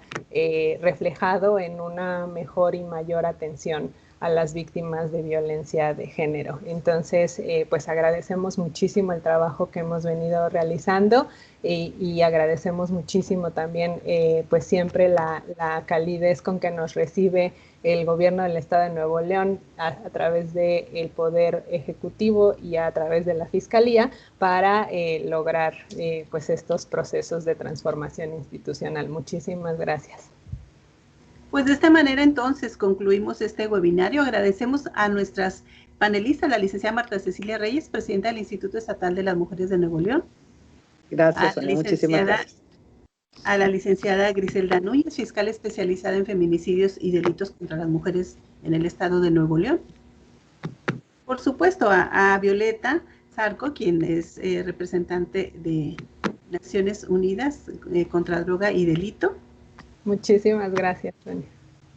reflejado en una mejor y mayor atención a las víctimas de violencia de género. Entonces, pues agradecemos muchísimo el trabajo que hemos venido realizando y agradecemos muchísimo también pues siempre la calidez con que nos recibe el gobierno del Estado de Nuevo León a través del Poder Ejecutivo y a través de la Fiscalía para lograr pues estos procesos de transformación institucional. Muchísimas gracias. Pues de esta manera entonces concluimos este webinario. Agradecemos a nuestras panelistas, la licenciada Marta Cecilia Reyes, presidenta del Instituto Estatal de las Mujeres de Nuevo León. Gracias, Sonia, muchísimas gracias. A la licenciada Griselda Núñez, fiscal especializada en feminicidios y delitos contra las mujeres en el Estado de Nuevo León. Por supuesto, a Violeta Zarco, quien es representante de Naciones Unidas contra Droga y Delito. Muchísimas gracias, Sonia.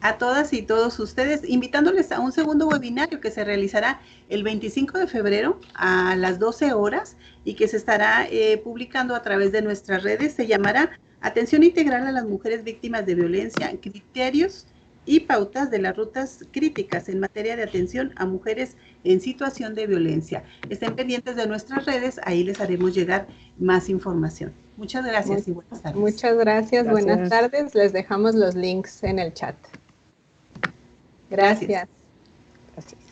A todas y todos ustedes, invitándoles a un segundo webinario que se realizará el 25 de febrero a las 12 horas y que se estará publicando a través de nuestras redes. Se llamará Atención Integral a las Mujeres Víctimas de Violencia, Criterios y Pautas de las Rutas Críticas en materia de atención a mujeres en situación de violencia. Estén pendientes de nuestras redes, ahí les haremos llegar más información. Muchas gracias y buenas tardes. Muchas gracias, buenas tardes. Les dejamos los links en el chat. Gracias. Gracias.